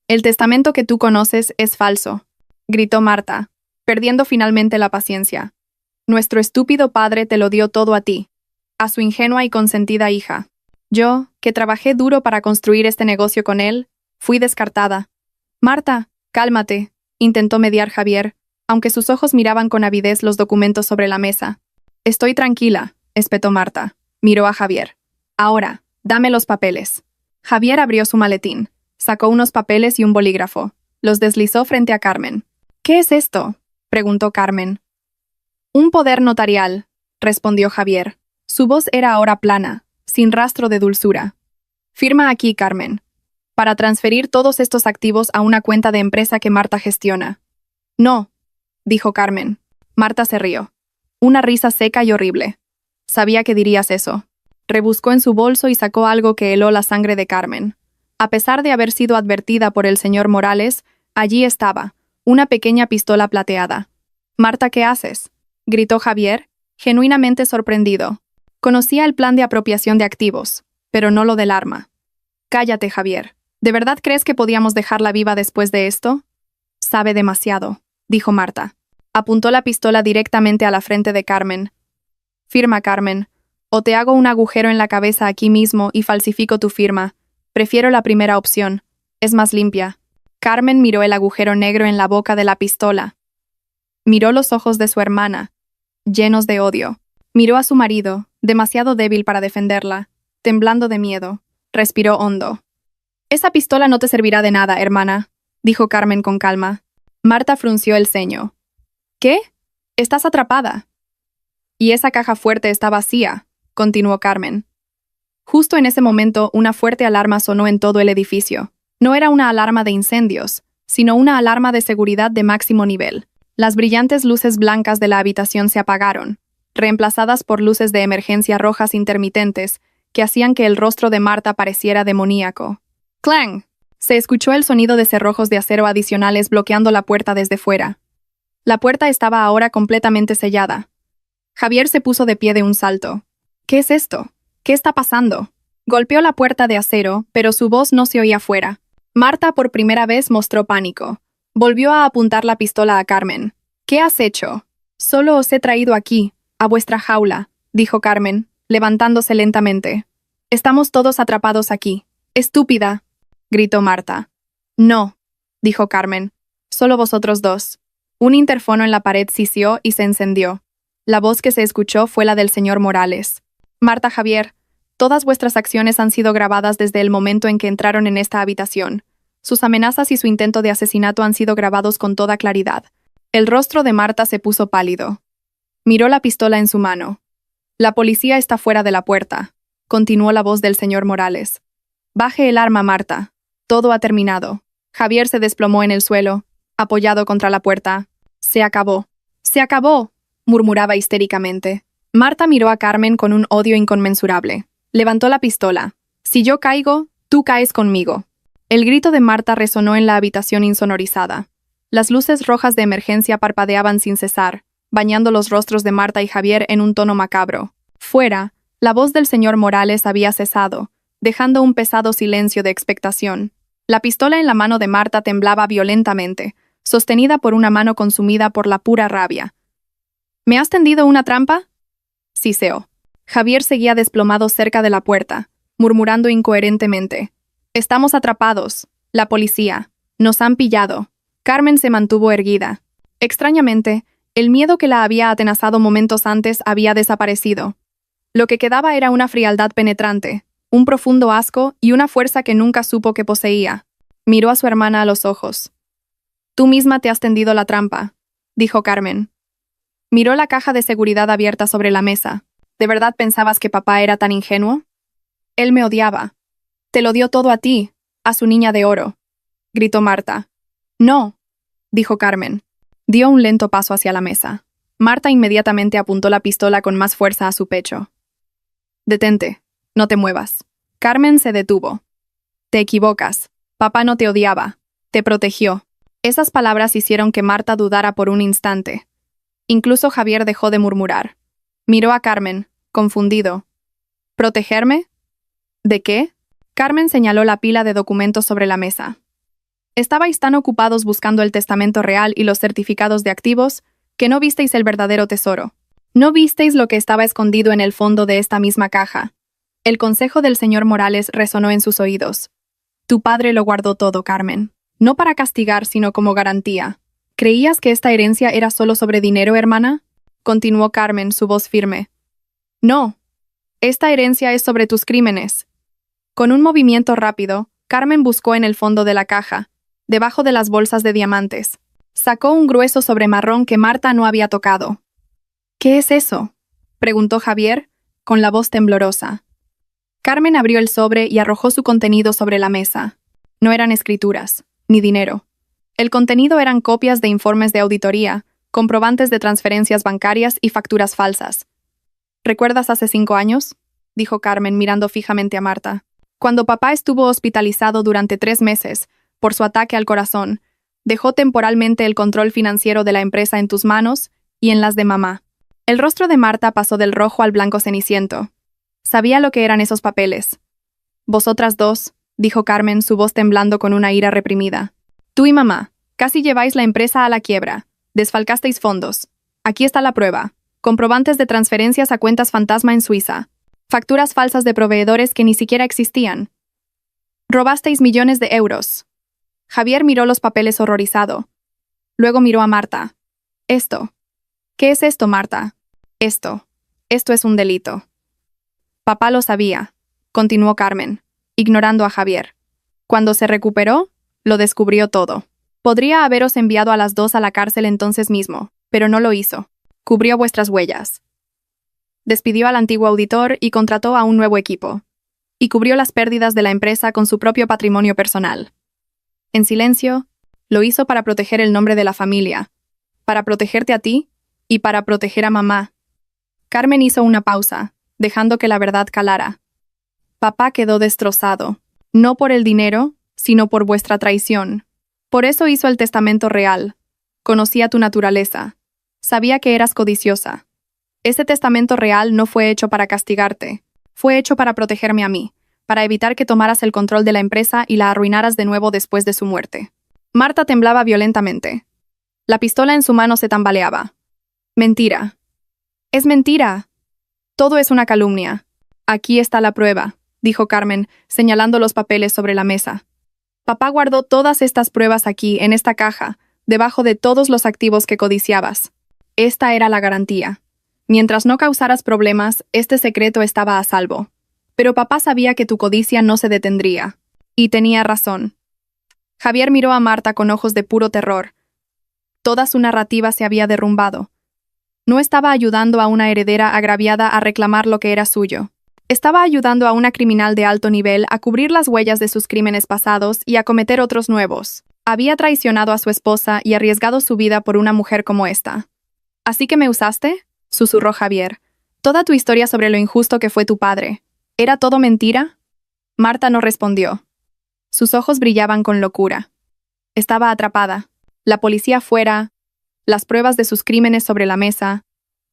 S1: El testamento que tú conoces es falso, gritó Marta, perdiendo finalmente la paciencia. Nuestro estúpido padre te lo dio todo a ti, a su ingenua y consentida hija. Yo, que trabajé duro para construir este negocio con él, fui descartada. Marta, cálmate, intentó mediar Javier, aunque sus ojos miraban con avidez los documentos sobre la mesa. Estoy tranquila, espetó Marta. Miró a Javier. Ahora, dame los papeles. Javier abrió su maletín. Sacó unos papeles y un bolígrafo. Los deslizó frente a Carmen. ¿Qué es esto?, preguntó Carmen. Un poder notarial, respondió Javier. Su voz era ahora plana, sin rastro de dulzura. Firma aquí, Carmen, para transferir todos estos activos a una cuenta de empresa que Marta gestiona. No, dijo Carmen. Marta se rió. Una risa seca y horrible. Sabía que dirías eso. Rebuscó en su bolso y sacó algo que heló la sangre de Carmen. A pesar de haber sido advertida por el señor Morales, allí estaba, una pequeña pistola plateada. «Marta, ¿qué haces?», gritó Javier, genuinamente sorprendido. Conocía el plan de apropiación de activos, pero no lo del arma. «Cállate, Javier. ¿De verdad crees que podíamos dejarla viva después de esto?». «Sabe demasiado», dijo Marta. Apuntó la pistola directamente a la frente de Carmen. «Firma, Carmen, o te hago un agujero en la cabeza aquí mismo y falsifico tu firma. Prefiero la primera opción. Es más limpia». Carmen miró el agujero negro en la boca de la pistola. Miró los ojos de su hermana, llenos de odio. Miró a su marido, demasiado débil para defenderla, temblando de miedo. Respiró hondo. «Esa pistola no te servirá de nada, hermana», dijo Carmen con calma. Marta frunció el ceño. «¿Qué? Estás atrapada». «Y esa caja fuerte está vacía», continuó Carmen. Justo en ese momento, una fuerte alarma sonó en todo el edificio. No era una alarma de incendios, sino una alarma de seguridad de máximo nivel. Las brillantes luces blancas de la habitación se apagaron, reemplazadas por luces de emergencia rojas intermitentes que hacían que el rostro de Marta pareciera demoníaco. ¡Clang! Se escuchó el sonido de cerrojos de acero adicionales bloqueando la puerta desde fuera. La puerta estaba ahora completamente sellada. Javier se puso de pie de un salto. «¿Qué es esto? ¿Qué está pasando?». Golpeó la puerta de acero, pero su voz no se oía fuera. Marta por primera vez mostró pánico. Volvió a apuntar la pistola a Carmen. «¿Qué has hecho?». «Solo os he traído aquí, a vuestra jaula», dijo Carmen, levantándose lentamente. «Estamos todos atrapados aquí». «Estúpida», gritó Marta. «No», dijo Carmen. «Solo vosotros dos». Un interfono en la pared sisió y se encendió. La voz que se escuchó fue la del señor Morales. «Marta, Javier, todas vuestras acciones han sido grabadas desde el momento en que entraron en esta habitación. Sus amenazas y su intento de asesinato han sido grabados con toda claridad». El rostro de Marta se puso pálido. Miró la pistola en su mano. «La policía está fuera de la puerta», continuó la voz del señor Morales. «Baje el arma, Marta. Todo ha terminado». Javier se desplomó en el suelo, apoyado contra la puerta. «Se acabó. ¡Se acabó!», murmuraba histéricamente. Marta miró a Carmen con un odio inconmensurable. Levantó la pistola. «Si yo caigo, tú caes conmigo». El grito de Marta resonó en la habitación insonorizada. Las luces rojas de emergencia parpadeaban sin cesar, bañando los rostros de Marta y Javier en un tono macabro. Fuera, la voz del señor Morales había cesado, dejando un pesado silencio de expectación. La pistola en la mano de Marta temblaba violentamente, sostenida por una mano consumida por la pura rabia. «¿Me has tendido una trampa?», siseó. Javier seguía desplomado cerca de la puerta, murmurando incoherentemente. «Estamos atrapados. La policía. Nos han pillado». Carmen se mantuvo erguida. Extrañamente, el miedo que la había atenazado momentos antes había desaparecido. Lo que quedaba era una frialdad penetrante, un profundo asco y una fuerza que nunca supo que poseía. Miró a su hermana a los ojos. «Tú misma te has tendido la trampa», dijo Carmen. Miró la caja de seguridad abierta sobre la mesa. «¿De verdad pensabas que papá era tan ingenuo?». «Él me odiaba». «Te lo dio todo a ti, a su niña de oro», gritó Marta. «No», dijo Carmen. Dio un lento paso hacia la mesa. Marta inmediatamente apuntó la pistola con más fuerza a su pecho. «Detente, no te muevas». Carmen se detuvo. «Te equivocas. Papá no te odiaba. Te protegió». Esas palabras hicieron que Marta dudara por un instante. Incluso Javier dejó de murmurar. Miró a Carmen, confundido. «¿Protegerme? ¿De qué?». Carmen señaló la pila de documentos sobre la mesa. «Estabais tan ocupados buscando el testamento real y los certificados de activos que no visteis el verdadero tesoro. No visteis lo que estaba escondido en el fondo de esta misma caja». El consejo del señor Morales resonó en sus oídos. «Tu padre lo guardó todo, Carmen. No para castigar, sino como garantía». «¿Creías que esta herencia era solo sobre dinero, hermana?», continuó Carmen, su voz firme. «No. Esta herencia es sobre tus crímenes». Con un movimiento rápido, Carmen buscó en el fondo de la caja, debajo de las bolsas de diamantes. Sacó un grueso sobre marrón que Marta no había tocado. ¿Qué es eso?, preguntó Javier, con la voz temblorosa. Carmen abrió el sobre y arrojó su contenido sobre la mesa. No eran escrituras, ni dinero. El contenido eran copias de informes de auditoría, comprobantes de transferencias bancarias y facturas falsas. ¿Recuerdas hace 5 años?, dijo Carmen mirando fijamente a Marta. Cuando papá estuvo hospitalizado durante 3 meses por su ataque al corazón, dejó temporalmente el control financiero de la empresa en tus manos y en las de mamá. El rostro de Marta pasó del rojo al blanco ceniciento. Sabía lo que eran esos papeles. Vosotras dos, dijo Carmen, su voz temblando con una ira reprimida. Tú y mamá, casi lleváis la empresa a la quiebra. Desfalcasteis fondos. Aquí está la prueba. Comprobantes de transferencias a cuentas fantasma en Suiza. Facturas falsas de proveedores que ni siquiera existían. Robasteis millones de euros. Javier miró los papeles horrorizado. Luego miró a Marta. Esto. ¿Qué es esto, Marta? Esto es un delito. Papá lo sabía, continuó Carmen, ignorando a Javier. Cuando se recuperó, lo descubrió todo. Podría haberos enviado a las dos a la cárcel entonces mismo, pero no lo hizo. Cubrió vuestras huellas. Despidió al antiguo auditor y contrató a un nuevo equipo. Y cubrió las pérdidas de la empresa con su propio patrimonio personal. En silencio, lo hizo para proteger el nombre de la familia, para protegerte a ti y para proteger a mamá. Carmen hizo una pausa, dejando que la verdad calara. Papá quedó destrozado, no por el dinero, sino por vuestra traición. Por eso hizo el testamento real. Conocía tu naturaleza. Sabía que eras codiciosa. Ese testamento real no fue hecho para castigarte. Fue hecho para protegerme a mí, para evitar que tomaras el control de la empresa y la arruinaras de nuevo después de su muerte. Marta temblaba violentamente. La pistola en su mano se tambaleaba. Mentira. Es mentira. Todo es una calumnia. Aquí está la prueba, dijo Carmen, señalando los papeles sobre la mesa. Papá guardó todas estas pruebas aquí, en esta caja, debajo de todos los activos que codiciabas. Esta era la garantía. Mientras no causaras problemas, este secreto estaba a salvo. Pero papá sabía que tu codicia no se detendría. Y tenía razón. Javier miró a Marta con ojos de puro terror. Toda su narrativa se había derrumbado. No estaba ayudando a una heredera agraviada a reclamar lo que era suyo. Estaba ayudando a una criminal de alto nivel a cubrir las huellas de sus crímenes pasados y a cometer otros nuevos. Había traicionado a su esposa y arriesgado su vida por una mujer como esta. ¿Así que me usaste?, susurró Javier. Toda tu historia sobre lo injusto que fue tu padre. ¿Era todo mentira? Marta no respondió. Sus ojos brillaban con locura. Estaba atrapada. La policía fuera, las pruebas de sus crímenes sobre la mesa,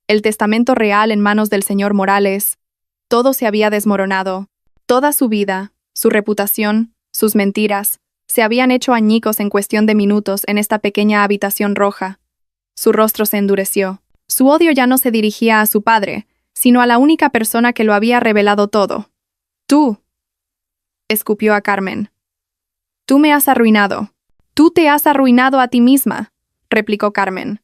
S1: el testamento real en manos del señor Morales. Todo se había desmoronado. Toda su vida, su reputación, sus mentiras, se habían hecho añicos en cuestión de minutos en esta pequeña habitación roja. Su rostro se endureció. Su odio ya no se dirigía a su padre, sino a la única persona que lo había revelado todo. Tú, escupió a Carmen. Tú me has arruinado. Tú te has arruinado a ti misma, replicó Carmen.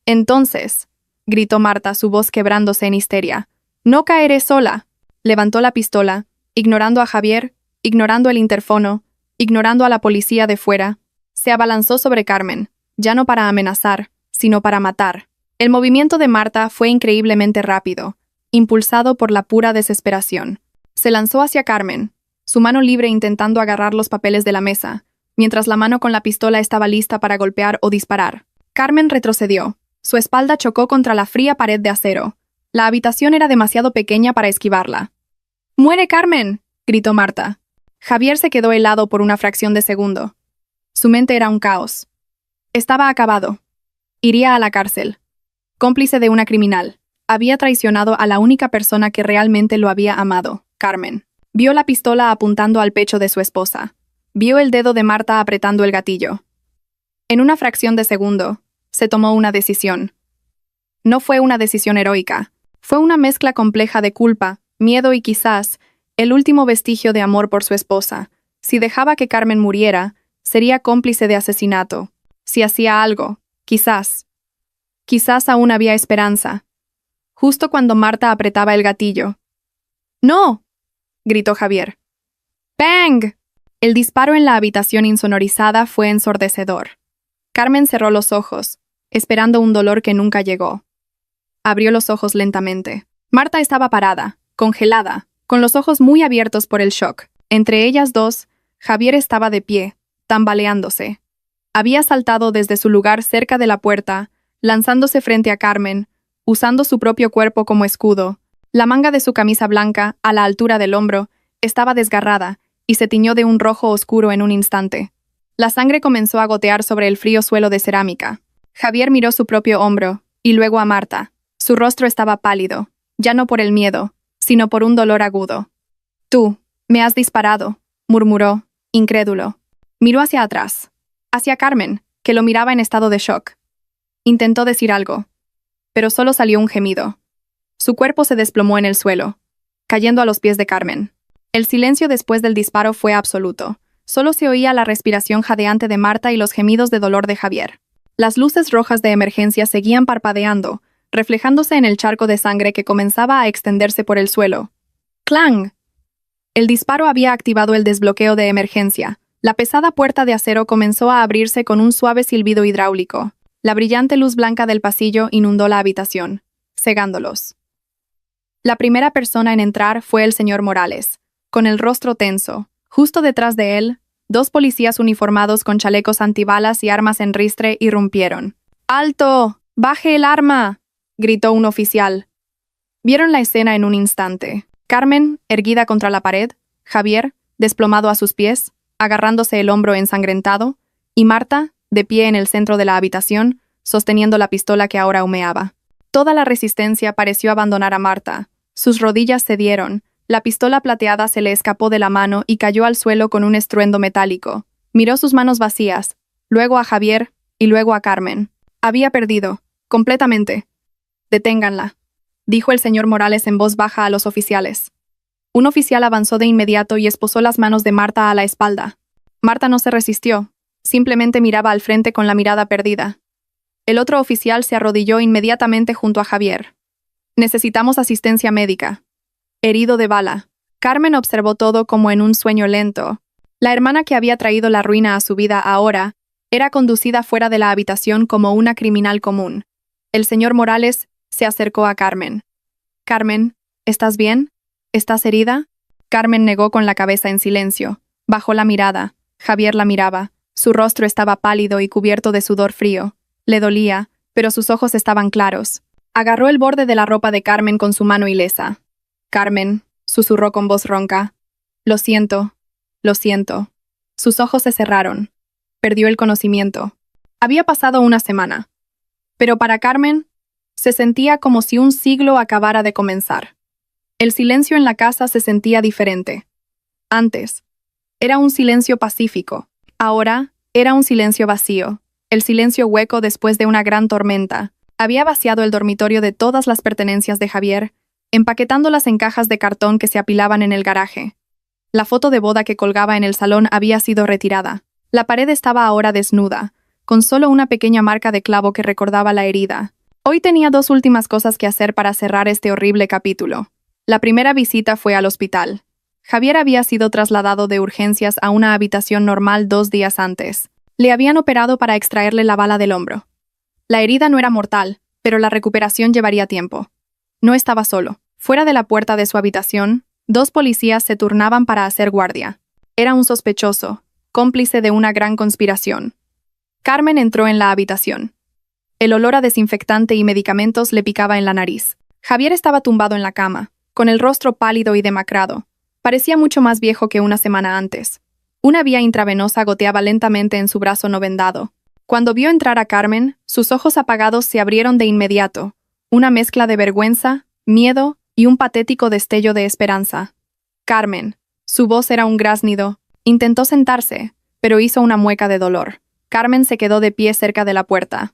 S1: Entonces, gritó Marta, su voz quebrándose en histeria, no caeré sola. Levantó la pistola, ignorando a Javier, ignorando el interfono, ignorando a la policía de fuera. Se abalanzó sobre Carmen, ya no para amenazar, sino para matar. El movimiento de Marta fue increíblemente rápido, impulsado por la pura desesperación. Se lanzó hacia Carmen, su mano libre intentando agarrar los papeles de la mesa, mientras la mano con la pistola estaba lista para golpear o disparar. Carmen retrocedió. Su espalda chocó contra la fría pared de acero. La habitación era demasiado pequeña para esquivarla. ¡Muere, Carmen!, gritó Marta. Javier se quedó helado por una fracción de segundo. Su mente era un caos. Estaba acabado. Iría a la cárcel. Cómplice de una criminal. Había traicionado a la única persona que realmente lo había amado, Carmen. Vio la pistola apuntando al pecho de su esposa. Vio el dedo de Marta apretando el gatillo. En una fracción de segundo, se tomó una decisión. No fue una decisión heroica. Fue una mezcla compleja de culpa, miedo y quizás el último vestigio de amor por su esposa. Si dejaba que Carmen muriera, sería cómplice de asesinato. Si hacía algo, quizás aún había esperanza. Justo cuando Marta apretaba el gatillo. ¡No!, gritó Javier. ¡Bang! El disparo en la habitación insonorizada fue ensordecedor. Carmen cerró los ojos, esperando un dolor que nunca llegó. Abrió los ojos lentamente. Marta estaba parada, congelada, con los ojos muy abiertos por el shock. Entre ellas dos, Javier estaba de pie, tambaleándose. Había saltado desde su lugar cerca de la puerta, lanzándose frente a Carmen, usando su propio cuerpo como escudo. La manga de su camisa blanca, a la altura del hombro, estaba desgarrada y se tiñó de un rojo oscuro en un instante. La sangre comenzó a gotear sobre el frío suelo de cerámica. Javier miró su propio hombro, y luego a Marta. Su rostro estaba pálido, ya no por el miedo, sino por un dolor agudo. «Tú, me has disparado», murmuró, incrédulo. Miró hacia atrás, hacia Carmen, que lo miraba en estado de shock. Intentó decir algo, pero solo salió un gemido. Su cuerpo se desplomó en el suelo, cayendo a los pies de Carmen. El silencio después del disparo fue absoluto. Solo se oía la respiración jadeante de Marta y los gemidos de dolor de Javier. Las luces rojas de emergencia seguían parpadeando, reflejándose en el charco de sangre que comenzaba a extenderse por el suelo. ¡Clang! El disparo había activado el desbloqueo de emergencia. La pesada puerta de acero comenzó a abrirse con un suave silbido hidráulico. La brillante luz blanca del pasillo inundó la habitación, cegándolos. La primera persona en entrar fue el señor Morales, con el rostro tenso. Justo detrás de él, dos policías uniformados con chalecos antibalas y armas en ristre irrumpieron. «¡Alto! ¡Baje el arma!», gritó un oficial. Vieron la escena en un instante. Carmen, erguida contra la pared, Javier, desplomado a sus pies, agarrándose el hombro ensangrentado, y Marta, de pie en el centro de la habitación, sosteniendo la pistola que ahora humeaba. Toda la resistencia pareció abandonar a Marta. Sus rodillas cedieron, la pistola plateada se le escapó de la mano y cayó al suelo con un estruendo metálico. Miró sus manos vacías, luego a Javier y luego a Carmen. Había perdido, completamente. «Deténganla», dijo el señor Morales en voz baja a los oficiales. Un oficial avanzó de inmediato y esposó las manos de Marta a la espalda. Marta no se resistió, simplemente miraba al frente con la mirada perdida. El otro oficial se arrodilló inmediatamente junto a Javier. «Necesitamos asistencia médica. Herido de bala». Carmen observó todo como en un sueño lento. La hermana que había traído la ruina a su vida ahora era conducida fuera de la habitación como una criminal común. El señor Morales se acercó a Carmen. «Carmen, ¿estás bien? ¿Estás herida?» Carmen negó con la cabeza en silencio. Bajó la mirada. Javier la miraba. Su rostro estaba pálido y cubierto de sudor frío. Le dolía, pero sus ojos estaban claros. Agarró el borde de la ropa de Carmen con su mano ilesa. «Carmen», susurró con voz ronca. Lo siento. Sus ojos se cerraron. Perdió el conocimiento. Había pasado una semana. Pero para Carmen, se sentía como si un siglo acabara de comenzar. El silencio en la casa se sentía diferente. Antes, era un silencio pacífico. Ahora, era un silencio vacío. El silencio hueco después de una gran tormenta. Había vaciado el dormitorio de todas las pertenencias de Javier, empaquetándolas en cajas de cartón que se apilaban en el garaje. La foto de boda que colgaba en el salón había sido retirada. La pared estaba ahora desnuda, con solo una pequeña marca de clavo que recordaba la herida. Hoy tenía dos últimas cosas que hacer para cerrar este horrible capítulo. La primera visita fue al hospital. Javier había sido trasladado de urgencias a una habitación normal 2 días antes. Le habían operado para extraerle la bala del hombro. La herida no era mortal, pero la recuperación llevaría tiempo. No estaba solo. Fuera de la puerta de su habitación, 2 policías se turnaban para hacer guardia. Era un sospechoso, cómplice de una gran conspiración. Carmen entró en la habitación. El olor a desinfectante y medicamentos le picaba en la nariz. Javier estaba tumbado en la cama, con el rostro pálido y demacrado. Parecía mucho más viejo que una semana antes. Una vía intravenosa goteaba lentamente en su brazo no vendado. Cuando vio entrar a Carmen, sus ojos apagados se abrieron de inmediato. Una mezcla de vergüenza, miedo y un patético destello de esperanza. «Carmen». Su voz era un graznido. Intentó sentarse, pero hizo una mueca de dolor. Carmen se quedó de pie cerca de la puerta.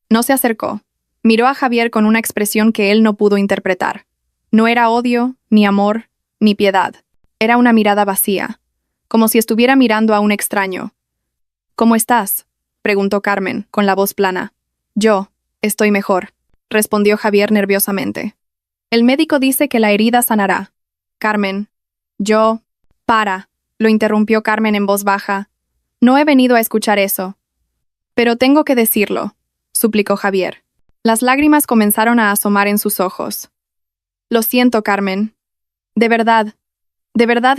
S1: No se acercó. Miró a Javier con una expresión que él no pudo interpretar. No era odio, ni amor, ni piedad. Era una mirada vacía, como si estuviera mirando a un extraño. «¿Cómo estás?», preguntó Carmen, con la voz plana. «Yo, estoy mejor», respondió Javier nerviosamente. «El médico dice que la herida sanará». «Carmen, yo...» «Para», lo interrumpió Carmen en voz baja. «No he venido a escuchar eso». Pero tengo que decirlo, suplicó Javier. Las lágrimas comenzaron a asomar en sus ojos. Lo siento, Carmen. De verdad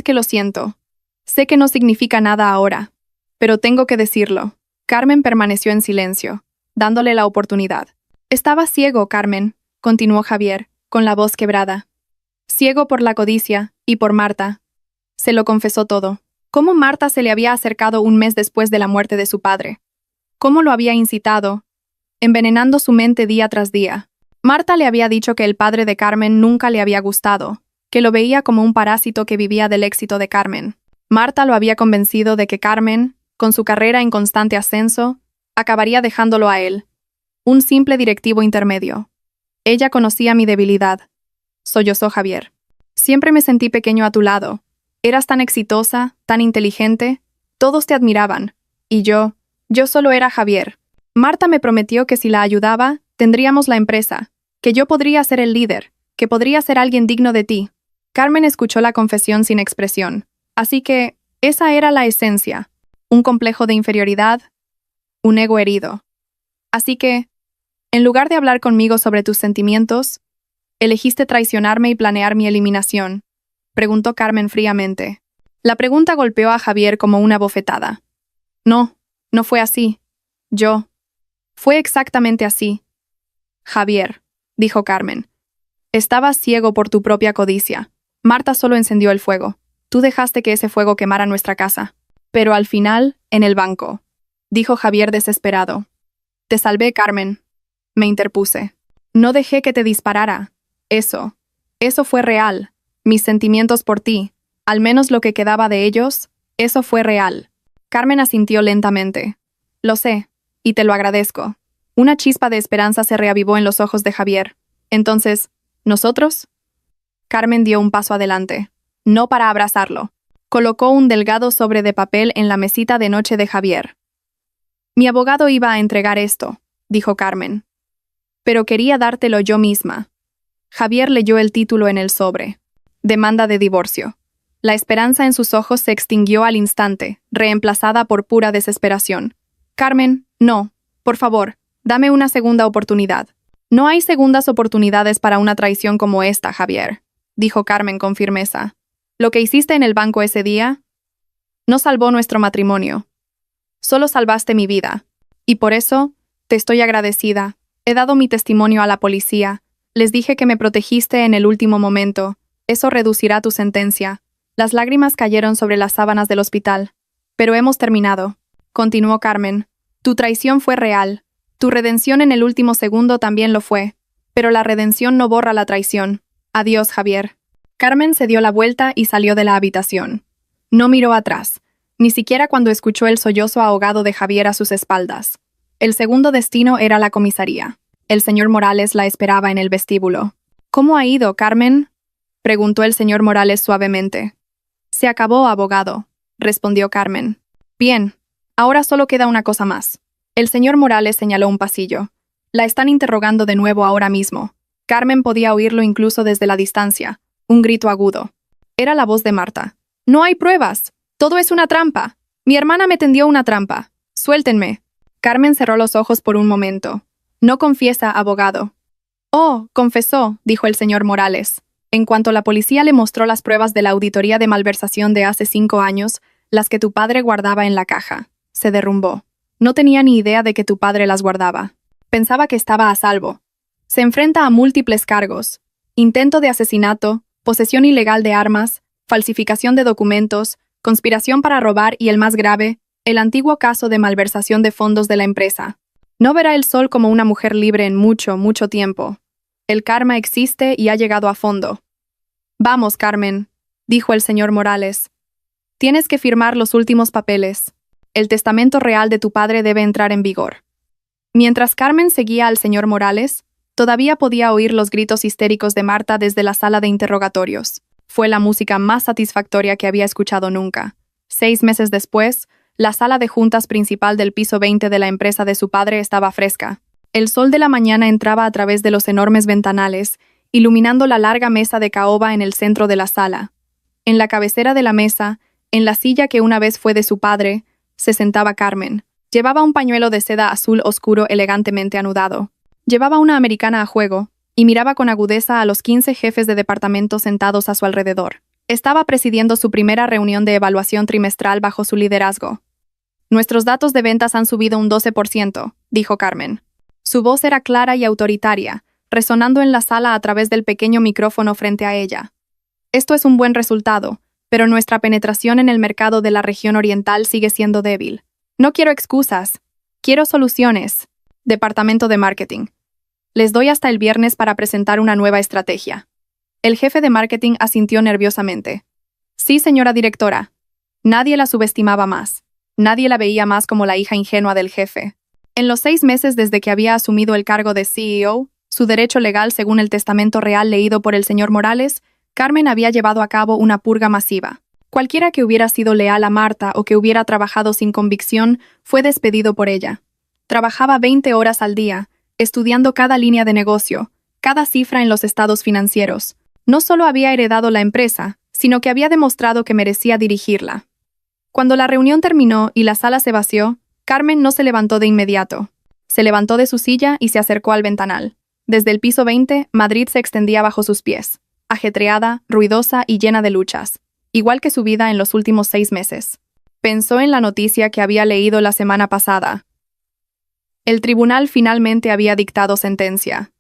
S1: que lo siento. Sé que no significa nada ahora, pero tengo que decirlo. Carmen permaneció en silencio, dándole la oportunidad. Estaba ciego, Carmen, continuó Javier, con la voz quebrada. Ciego por la codicia y por Marta. Se lo confesó todo. Cómo Marta se le había acercado un mes después de la muerte de su padre. Cómo lo había incitado, envenenando su mente día tras día. Marta le había dicho que el padre de Carmen nunca le había gustado, que lo veía como un parásito que vivía del éxito de Carmen. Marta lo había convencido de que Carmen, con su carrera en constante ascenso, acabaría dejándolo a él, un simple directivo intermedio. Ella conocía mi debilidad, sollozó Javier. Siempre me sentí pequeño a tu lado. Eras tan exitosa, tan inteligente, todos te admiraban, y yo solo era Javier. Marta me prometió que si la ayudaba, tendríamos la empresa, que yo podría ser el líder, que podría ser alguien digno de ti. Carmen escuchó la confesión sin expresión. Así que, esa era la esencia, un complejo de inferioridad, un ego herido. Así que, en lugar de hablar conmigo sobre tus sentimientos, elegiste traicionarme y planear mi eliminación, preguntó Carmen fríamente. La pregunta golpeó a Javier como una bofetada. No fue así. Fue exactamente así. Javier, dijo Carmen, estabas ciego por tu propia codicia. Marta solo encendió el fuego. Tú dejaste que ese fuego quemara nuestra casa. Pero al final, en el banco, dijo Javier desesperado. Te salvé, Carmen. Me interpuse. No dejé que te disparara. Eso fue real. Mis sentimientos por ti, al menos lo que quedaba de ellos, eso fue real. Carmen asintió lentamente. Lo sé, y te lo agradezco. Una chispa de esperanza se reavivó en los ojos de Javier. Entonces, ¿nosotros? Carmen dio un paso adelante. No para abrazarlo. Colocó un delgado sobre de papel en la mesita de noche de Javier. Mi abogado iba a entregar esto, dijo Carmen. Pero quería dártelo yo misma. Javier leyó el título en el sobre. Demanda de divorcio. La esperanza en sus ojos se extinguió al instante, reemplazada por pura desesperación. Carmen, no, por favor, dame una segunda oportunidad. No hay segundas oportunidades para una traición como esta, Javier, dijo Carmen con firmeza. Lo que hiciste en el banco ese día no salvó nuestro matrimonio. Solo salvaste mi vida. Y por eso, te estoy agradecida. He dado mi testimonio a la policía. Les dije que me protegiste en el último momento. Eso reducirá tu sentencia. Las lágrimas cayeron sobre las sábanas del hospital. Pero hemos terminado. Continuó Carmen. Tu traición fue real. Tu redención en el último segundo también lo fue. Pero la redención no borra la traición. Adiós, Javier. Carmen se dio la vuelta y salió de la habitación. No miró atrás, ni siquiera cuando escuchó el sollozo ahogado de Javier a sus espaldas. El segundo destino era la comisaría. El señor Morales la esperaba en el vestíbulo. ¿Cómo ha ido, Carmen?, preguntó el señor Morales suavemente. Se acabó, abogado, respondió Carmen. Bien, ahora solo queda una cosa más. El señor Morales señaló un pasillo. La están interrogando de nuevo ahora mismo. Carmen podía oírlo incluso desde la distancia. Un grito agudo. Era la voz de Marta. No hay pruebas. Todo es una trampa. Mi hermana me tendió una trampa. Suéltenme. Carmen cerró los ojos por un momento. No confiesa, abogado. Oh, confesó, dijo el señor Morales. En cuanto la policía le mostró las pruebas de la auditoría de malversación de hace 5 años, las que tu padre guardaba en la caja, se derrumbó. No tenía ni idea de que tu padre las guardaba. Pensaba que estaba a salvo. Se enfrenta a múltiples cargos. Intento de asesinato, posesión ilegal de armas, falsificación de documentos, conspiración para robar y el más grave, el antiguo caso de malversación de fondos de la empresa. No verá el sol como una mujer libre en mucho, mucho tiempo. El karma existe y ha llegado a fondo. Vamos, Carmen, dijo el señor Morales. Tienes que firmar los últimos papeles. El testamento real de tu padre debe entrar en vigor. Mientras Carmen seguía al señor Morales, todavía podía oír los gritos histéricos de Marta desde la sala de interrogatorios. Fue la música más satisfactoria que había escuchado nunca. 6 meses después, la sala de juntas principal del piso 20 de la empresa de su padre estaba fresca. El sol de la mañana entraba a través de los enormes ventanales, iluminando la larga mesa de caoba en el centro de la sala. En la cabecera de la mesa, en la silla que una vez fue de su padre, se sentaba Carmen, Llevaba un pañuelo de seda azul oscuro elegantemente anudado. Llevaba una americana a juego, y miraba con agudeza a los 15 jefes de departamento sentados a su alrededor. Estaba presidiendo su primera reunión de evaluación trimestral bajo su liderazgo. Nuestros datos de ventas han subido un 12%, dijo Carmen. Su voz era clara y autoritaria, resonando en la sala a través del pequeño micrófono frente a ella. Esto es un buen resultado, pero nuestra penetración en el mercado de la región oriental sigue siendo débil. No quiero excusas. Quiero soluciones. Departamento de Marketing. Les doy hasta el viernes para presentar una nueva estrategia. El jefe de marketing asintió nerviosamente. Sí, señora directora. Nadie la subestimaba más. Nadie la veía más como la hija ingenua del jefe. En los 6 meses desde que había asumido el cargo de CEO, su derecho legal según el testamento real leído por el señor Morales, Carmen había llevado a cabo una purga masiva. Cualquiera que hubiera sido leal a Marta o que hubiera trabajado sin convicción fue despedido por ella. Trabajaba 20 horas al día, estudiando cada línea de negocio, cada cifra en los estados financieros. No solo había heredado la empresa, sino que había demostrado que merecía dirigirla. Cuando la reunión terminó y la sala se vació, Carmen no se levantó de inmediato. Se levantó de su silla y se acercó al ventanal. Desde el piso 20, Madrid se extendía bajo sus pies, ajetreada, ruidosa y llena de luchas, igual que su vida en los últimos 6 meses. Pensó en la noticia que había leído la semana pasada. El tribunal finalmente había dictado sentencia.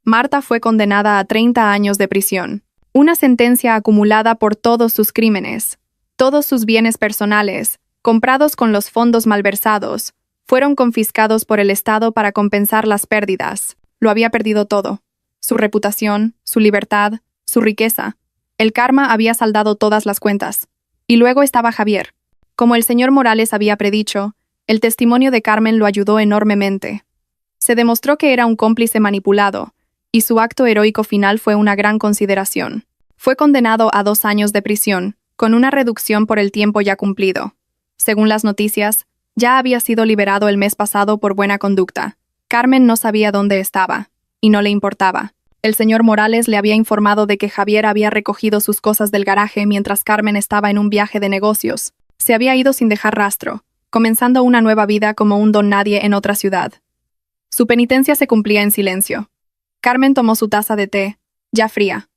S1: Marta fue condenada a 30 años de prisión, una sentencia acumulada por todos sus crímenes. Todos sus bienes personales, comprados con los fondos malversados, fueron confiscados por el Estado para compensar las pérdidas. Lo había perdido todo. Su reputación, su libertad, su riqueza. El karma había saldado todas las cuentas. Y luego estaba Javier. Como el señor Morales había predicho, el testimonio de Carmen lo ayudó enormemente. Se demostró que era un cómplice manipulado, y su acto heroico final fue una gran consideración. Fue condenado a 2 años de prisión, con una reducción por el tiempo ya cumplido. Según las noticias, ya había sido liberado el mes pasado por buena conducta. Carmen no sabía dónde estaba, y no le importaba. El señor Morales le había informado de que Javier había recogido sus cosas del garaje mientras Carmen estaba en un viaje de negocios. Se había ido sin dejar rastro, comenzando una nueva vida como un don nadie en otra ciudad. Su penitencia se cumplía en silencio. Carmen tomó su taza de té, ya fría.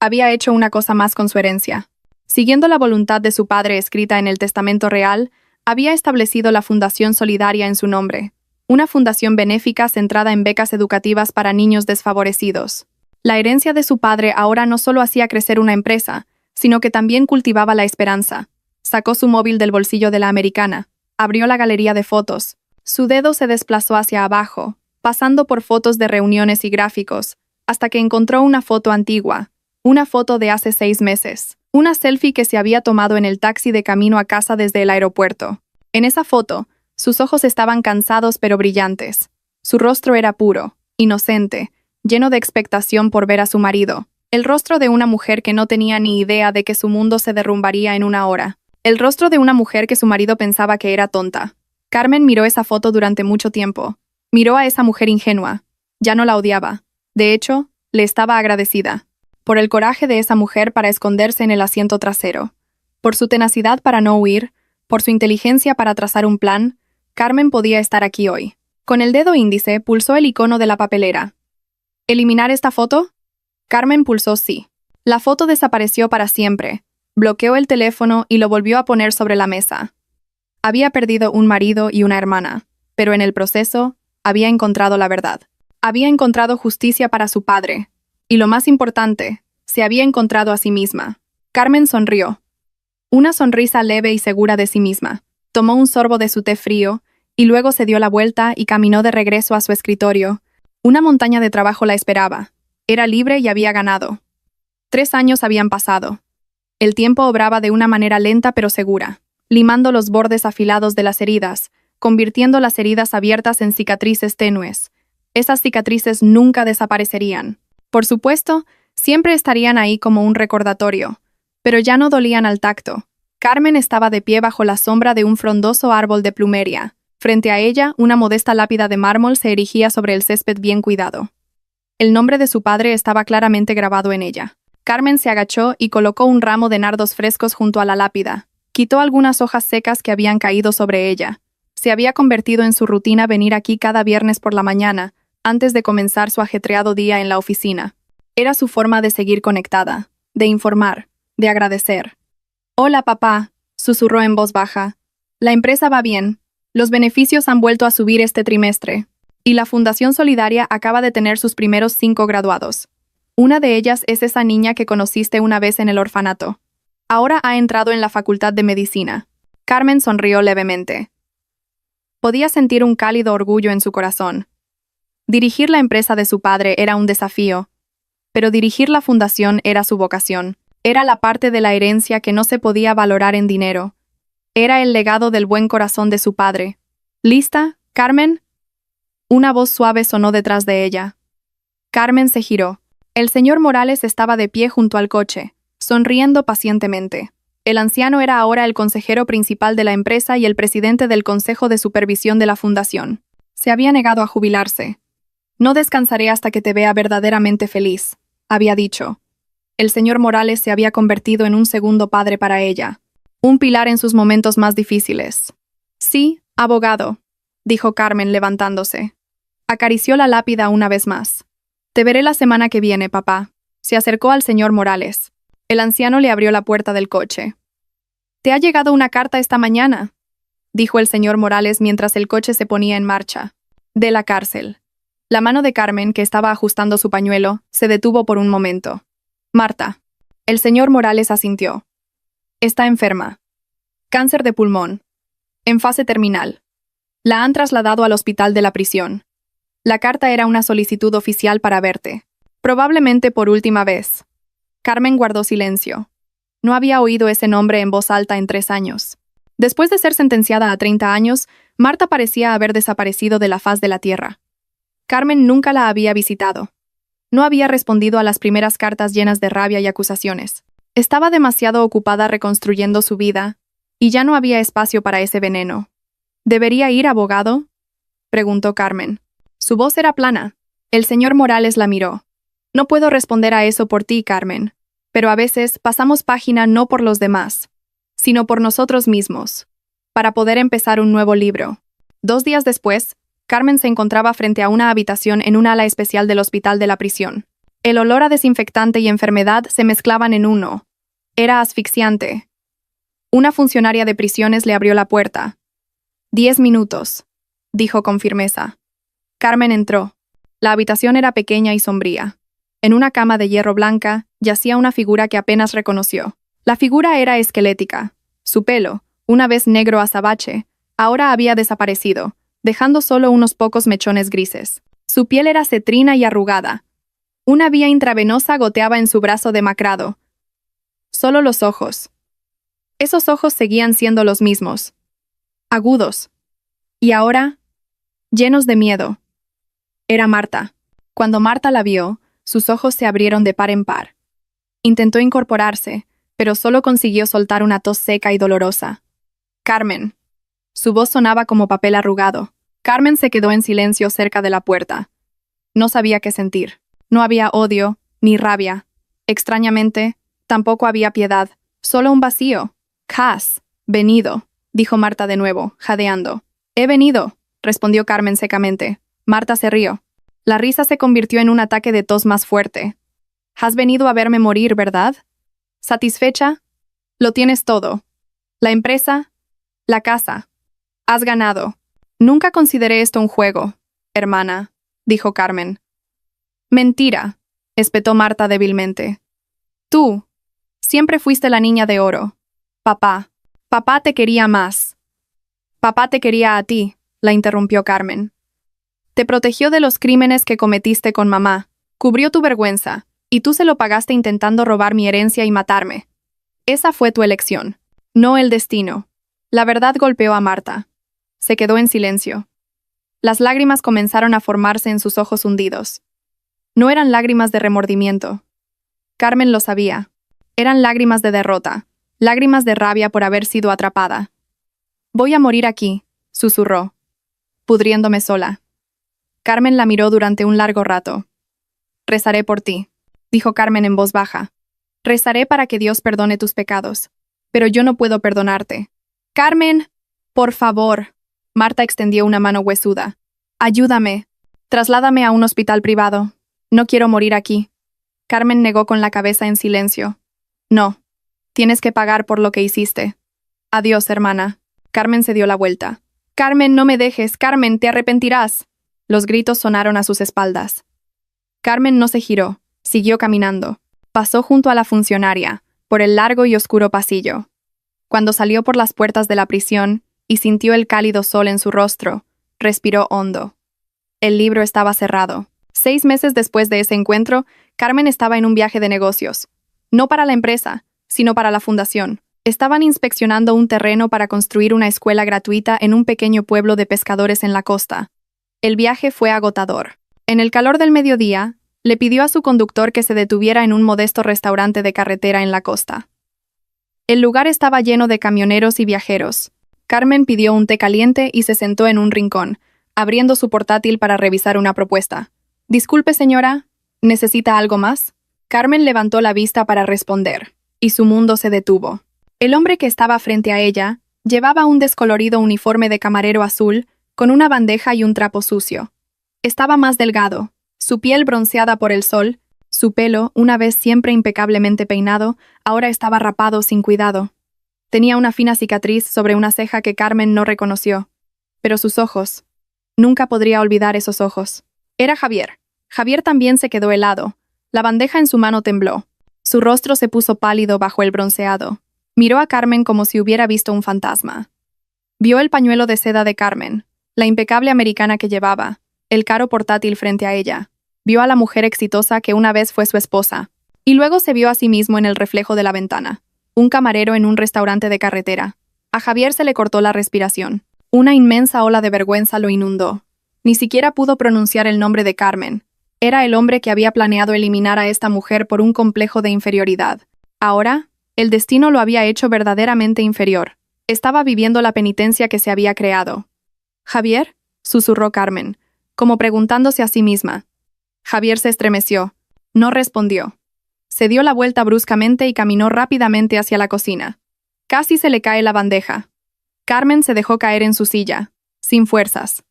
S1: Había hecho una cosa más con su herencia. Siguiendo la voluntad de su padre escrita en el testamento real, había establecido la Fundación Solidaria en su nombre, una fundación benéfica centrada en becas educativas para niños desfavorecidos. La herencia de su padre ahora no solo hacía crecer una empresa, sino que también cultivaba la esperanza. Sacó su móvil del bolsillo de la americana, abrió la galería de fotos. Su dedo se desplazó hacia abajo, pasando por fotos de reuniones y gráficos, hasta que encontró una foto antigua, una foto de hace 6 meses. Una selfie que se había tomado en el taxi de camino a casa desde el aeropuerto. En esa foto, sus ojos estaban cansados pero brillantes. Su rostro era puro, inocente, lleno de expectación por ver a su marido. El rostro de una mujer que no tenía ni idea de que su mundo se derrumbaría en una hora. El rostro de una mujer que su marido pensaba que era tonta. Carmen miró esa foto durante mucho tiempo. Miró a esa mujer ingenua. Ya no la odiaba. De hecho, le estaba agradecida. Por el coraje de esa mujer para esconderse en el asiento trasero, por su tenacidad para no huir, por su inteligencia para trazar un plan, Carmen podía estar aquí hoy. Con el dedo índice pulsó el icono de la papelera. ¿Eliminar esta foto? Carmen pulsó sí. La foto desapareció para siempre, bloqueó el teléfono y lo volvió a poner sobre la mesa. Había perdido un marido y una hermana, pero en el proceso había encontrado la verdad. Había encontrado justicia para su padre. Y lo más importante, se había encontrado a sí misma. Carmen sonrió. Una sonrisa leve y segura de sí misma. Tomó un sorbo de su té frío, y luego se dio la vuelta y caminó de regreso a su escritorio. Una montaña de trabajo la esperaba. Era libre y había ganado. 3 años habían pasado. El tiempo obraba de una manera lenta pero segura, limando los bordes afilados de las heridas, convirtiendo las heridas abiertas en cicatrices tenues. Esas cicatrices nunca desaparecerían. Por supuesto, siempre estarían ahí como un recordatorio, pero ya no dolían al tacto. Carmen estaba de pie bajo la sombra de un frondoso árbol de plumeria. Frente a ella, una modesta lápida de mármol se erigía sobre el césped bien cuidado. El nombre de su padre estaba claramente grabado en ella. Carmen se agachó y colocó un ramo de nardos frescos junto a la lápida. Quitó algunas hojas secas que habían caído sobre ella. Se había convertido en su rutina venir aquí cada viernes por la mañana, antes de comenzar su ajetreado día en la oficina. Era su forma de seguir conectada, de informar, de agradecer. «Hola, papá», susurró en voz baja. «La empresa va bien. Los beneficios han vuelto a subir este trimestre. Y la Fundación Solidaria acaba de tener sus primeros 5 graduados. Una de ellas es esa niña que conociste una vez en el orfanato. Ahora ha entrado en la Facultad de Medicina». Carmen sonrió levemente. Podía sentir un cálido orgullo en su corazón. Dirigir la empresa de su padre era un desafío, pero dirigir la fundación era su vocación. Era la parte de la herencia que no se podía valorar en dinero. Era el legado del buen corazón de su padre. «¿Lista, Carmen?» Una voz suave sonó detrás de ella. Carmen se giró. El señor Morales estaba de pie junto al coche, sonriendo pacientemente. El anciano era ahora el consejero principal de la empresa y el presidente del Consejo de Supervisión de la Fundación. Se había negado a jubilarse. «No descansaré hasta que te vea verdaderamente feliz», había dicho. El señor Morales se había convertido en un segundo padre para ella, un pilar en sus momentos más difíciles. «Sí, abogado», dijo Carmen levantándose. Acarició la lápida una vez más. «Te veré la semana que viene, papá». Se acercó al señor Morales. El anciano le abrió la puerta del coche. «¿Te ha llegado una carta esta mañana?», dijo el señor Morales mientras el coche se ponía en marcha. «De la cárcel». La mano de Carmen, que estaba ajustando su pañuelo, se detuvo por un momento. «Marta». El señor Morales asintió. «Está enferma. Cáncer de pulmón. En fase terminal. La han trasladado al hospital de la prisión. La carta era una solicitud oficial para verte. Probablemente por última vez». Carmen guardó silencio. No había oído ese nombre en voz alta en 3 años. Después de ser sentenciada a 30 años, Marta parecía haber desaparecido de la faz de la tierra. Carmen nunca la había visitado. No había respondido a las primeras cartas llenas de rabia y acusaciones. Estaba demasiado ocupada reconstruyendo su vida, y ya no había espacio para ese veneno. «¿Debería ir, abogado?», preguntó Carmen. Su voz era plana. El señor Morales la miró. «No puedo responder a eso por ti, Carmen, pero a veces pasamos página no por los demás, sino por nosotros mismos, para poder empezar un nuevo libro». 2 días después, Carmen se encontraba frente a una habitación en un ala especial del hospital de la prisión. El olor a desinfectante y enfermedad se mezclaban en uno. Era asfixiante. Una funcionaria de prisiones le abrió la puerta. 10 minutos, dijo con firmeza. Carmen entró. La habitación era pequeña y sombría. En una cama de hierro blanca yacía una figura que apenas reconoció. La figura era esquelética. Su pelo, una vez negro azabache, ahora había desaparecido, dejando solo unos pocos mechones grises. Su piel era cetrina y arrugada. Una vía intravenosa goteaba en su brazo demacrado. Solo los ojos. Esos ojos seguían siendo los mismos. Agudos. Y ahora, llenos de miedo. Era Marta. Cuando Marta la vio, sus ojos se abrieron de par en par. Intentó incorporarse, pero solo consiguió soltar una tos seca y dolorosa. «Carmen». Su voz sonaba como papel arrugado. Carmen se quedó en silencio cerca de la puerta. No sabía qué sentir. No había odio, ni rabia. Extrañamente, tampoco había piedad, solo un vacío. «Has venido», dijo Marta de nuevo, jadeando. «He venido», respondió Carmen secamente. Marta se rió. La risa se convirtió en un ataque de tos más fuerte. «Has venido a verme morir, ¿verdad? ¿Satisfecha? Lo tienes todo. La empresa, la casa. Has ganado». «Nunca consideré esto un juego, hermana», dijo Carmen. «Mentira», espetó Marta débilmente. «Tú siempre fuiste la niña de oro. Papá te quería más». «Papá te quería a ti», la interrumpió Carmen. «Te protegió de los crímenes que cometiste con mamá, cubrió tu vergüenza, y tú se lo pagaste intentando robar mi herencia y matarme. Esa fue tu elección, no el destino». La verdad golpeó a Marta. Se quedó en silencio. Las lágrimas comenzaron a formarse en sus ojos hundidos. No eran lágrimas de remordimiento. Carmen lo sabía. Eran lágrimas de derrota, lágrimas de rabia por haber sido atrapada. «Voy a morir aquí», susurró, pudriéndome sola. Carmen la miró durante un largo rato. «Rezaré por ti», dijo Carmen en voz baja. «Rezaré para que Dios perdone tus pecados. Pero yo no puedo perdonarte». «Carmen, por favor», Marta extendió una mano huesuda. Ayúdame. Trasládame a un hospital privado. No quiero morir aquí. Carmen negó con la cabeza en silencio. No. Tienes que pagar por lo que hiciste. Adiós, hermana. Carmen se dio la vuelta. Carmen, no me dejes. Carmen, te arrepentirás. Los gritos sonaron a sus espaldas. Carmen no se giró. Siguió caminando. Pasó junto a la funcionaria, por el largo y oscuro pasillo. Cuando salió por las puertas de la prisión y sintió el cálido sol en su rostro, respiró hondo. El libro estaba cerrado. 6 meses después de ese encuentro, Carmen estaba en un viaje de negocios. No para la empresa, sino para la fundación. Estaban inspeccionando un terreno para construir una escuela gratuita en un pequeño pueblo de pescadores en la costa. El viaje fue agotador. En el calor del mediodía, le pidió a su conductor que se detuviera en un modesto restaurante de carretera en la costa. El lugar estaba lleno de camioneros y viajeros. Carmen pidió un té caliente y se sentó en un rincón, abriendo su portátil para revisar una propuesta. Disculpe, señora, ¿necesita algo más? Carmen levantó la vista para responder, y su mundo se detuvo. El hombre que estaba frente a ella llevaba un descolorido uniforme de camarero azul, con una bandeja y un trapo sucio. Estaba más delgado, su piel bronceada por el sol, su pelo, una vez siempre impecablemente peinado, ahora estaba rapado sin cuidado. Tenía una fina cicatriz sobre una ceja que Carmen no reconoció. Pero sus ojos. Nunca podría olvidar esos ojos. Era Javier. Javier también se quedó helado. La bandeja en su mano tembló. Su rostro se puso pálido bajo el bronceado. Miró a Carmen como si hubiera visto un fantasma. Vio el pañuelo de seda de Carmen, la impecable americana que llevaba, el caro portátil frente a ella. Vio a la mujer exitosa que una vez fue su esposa. Y luego se vio a sí mismo en el reflejo de la ventana. Un camarero en un restaurante de carretera. A Javier se le cortó la respiración. Una inmensa ola de vergüenza lo inundó. Ni siquiera pudo pronunciar el nombre de Carmen. Era el hombre que había planeado eliminar a esta mujer por un complejo de inferioridad. Ahora, el destino lo había hecho verdaderamente inferior. Estaba viviendo la penitencia que se había creado. «¿Javier?», susurró Carmen, como preguntándose a sí misma. Javier se estremeció. No respondió. Se dio la vuelta bruscamente y caminó rápidamente hacia la cocina. Casi se le cae la bandeja. Carmen se dejó caer en su silla, sin fuerzas.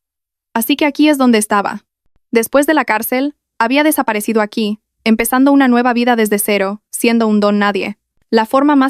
S1: Así que aquí es donde estaba. Después de la cárcel, había desaparecido aquí, empezando una nueva vida desde cero, siendo un don nadie. La forma más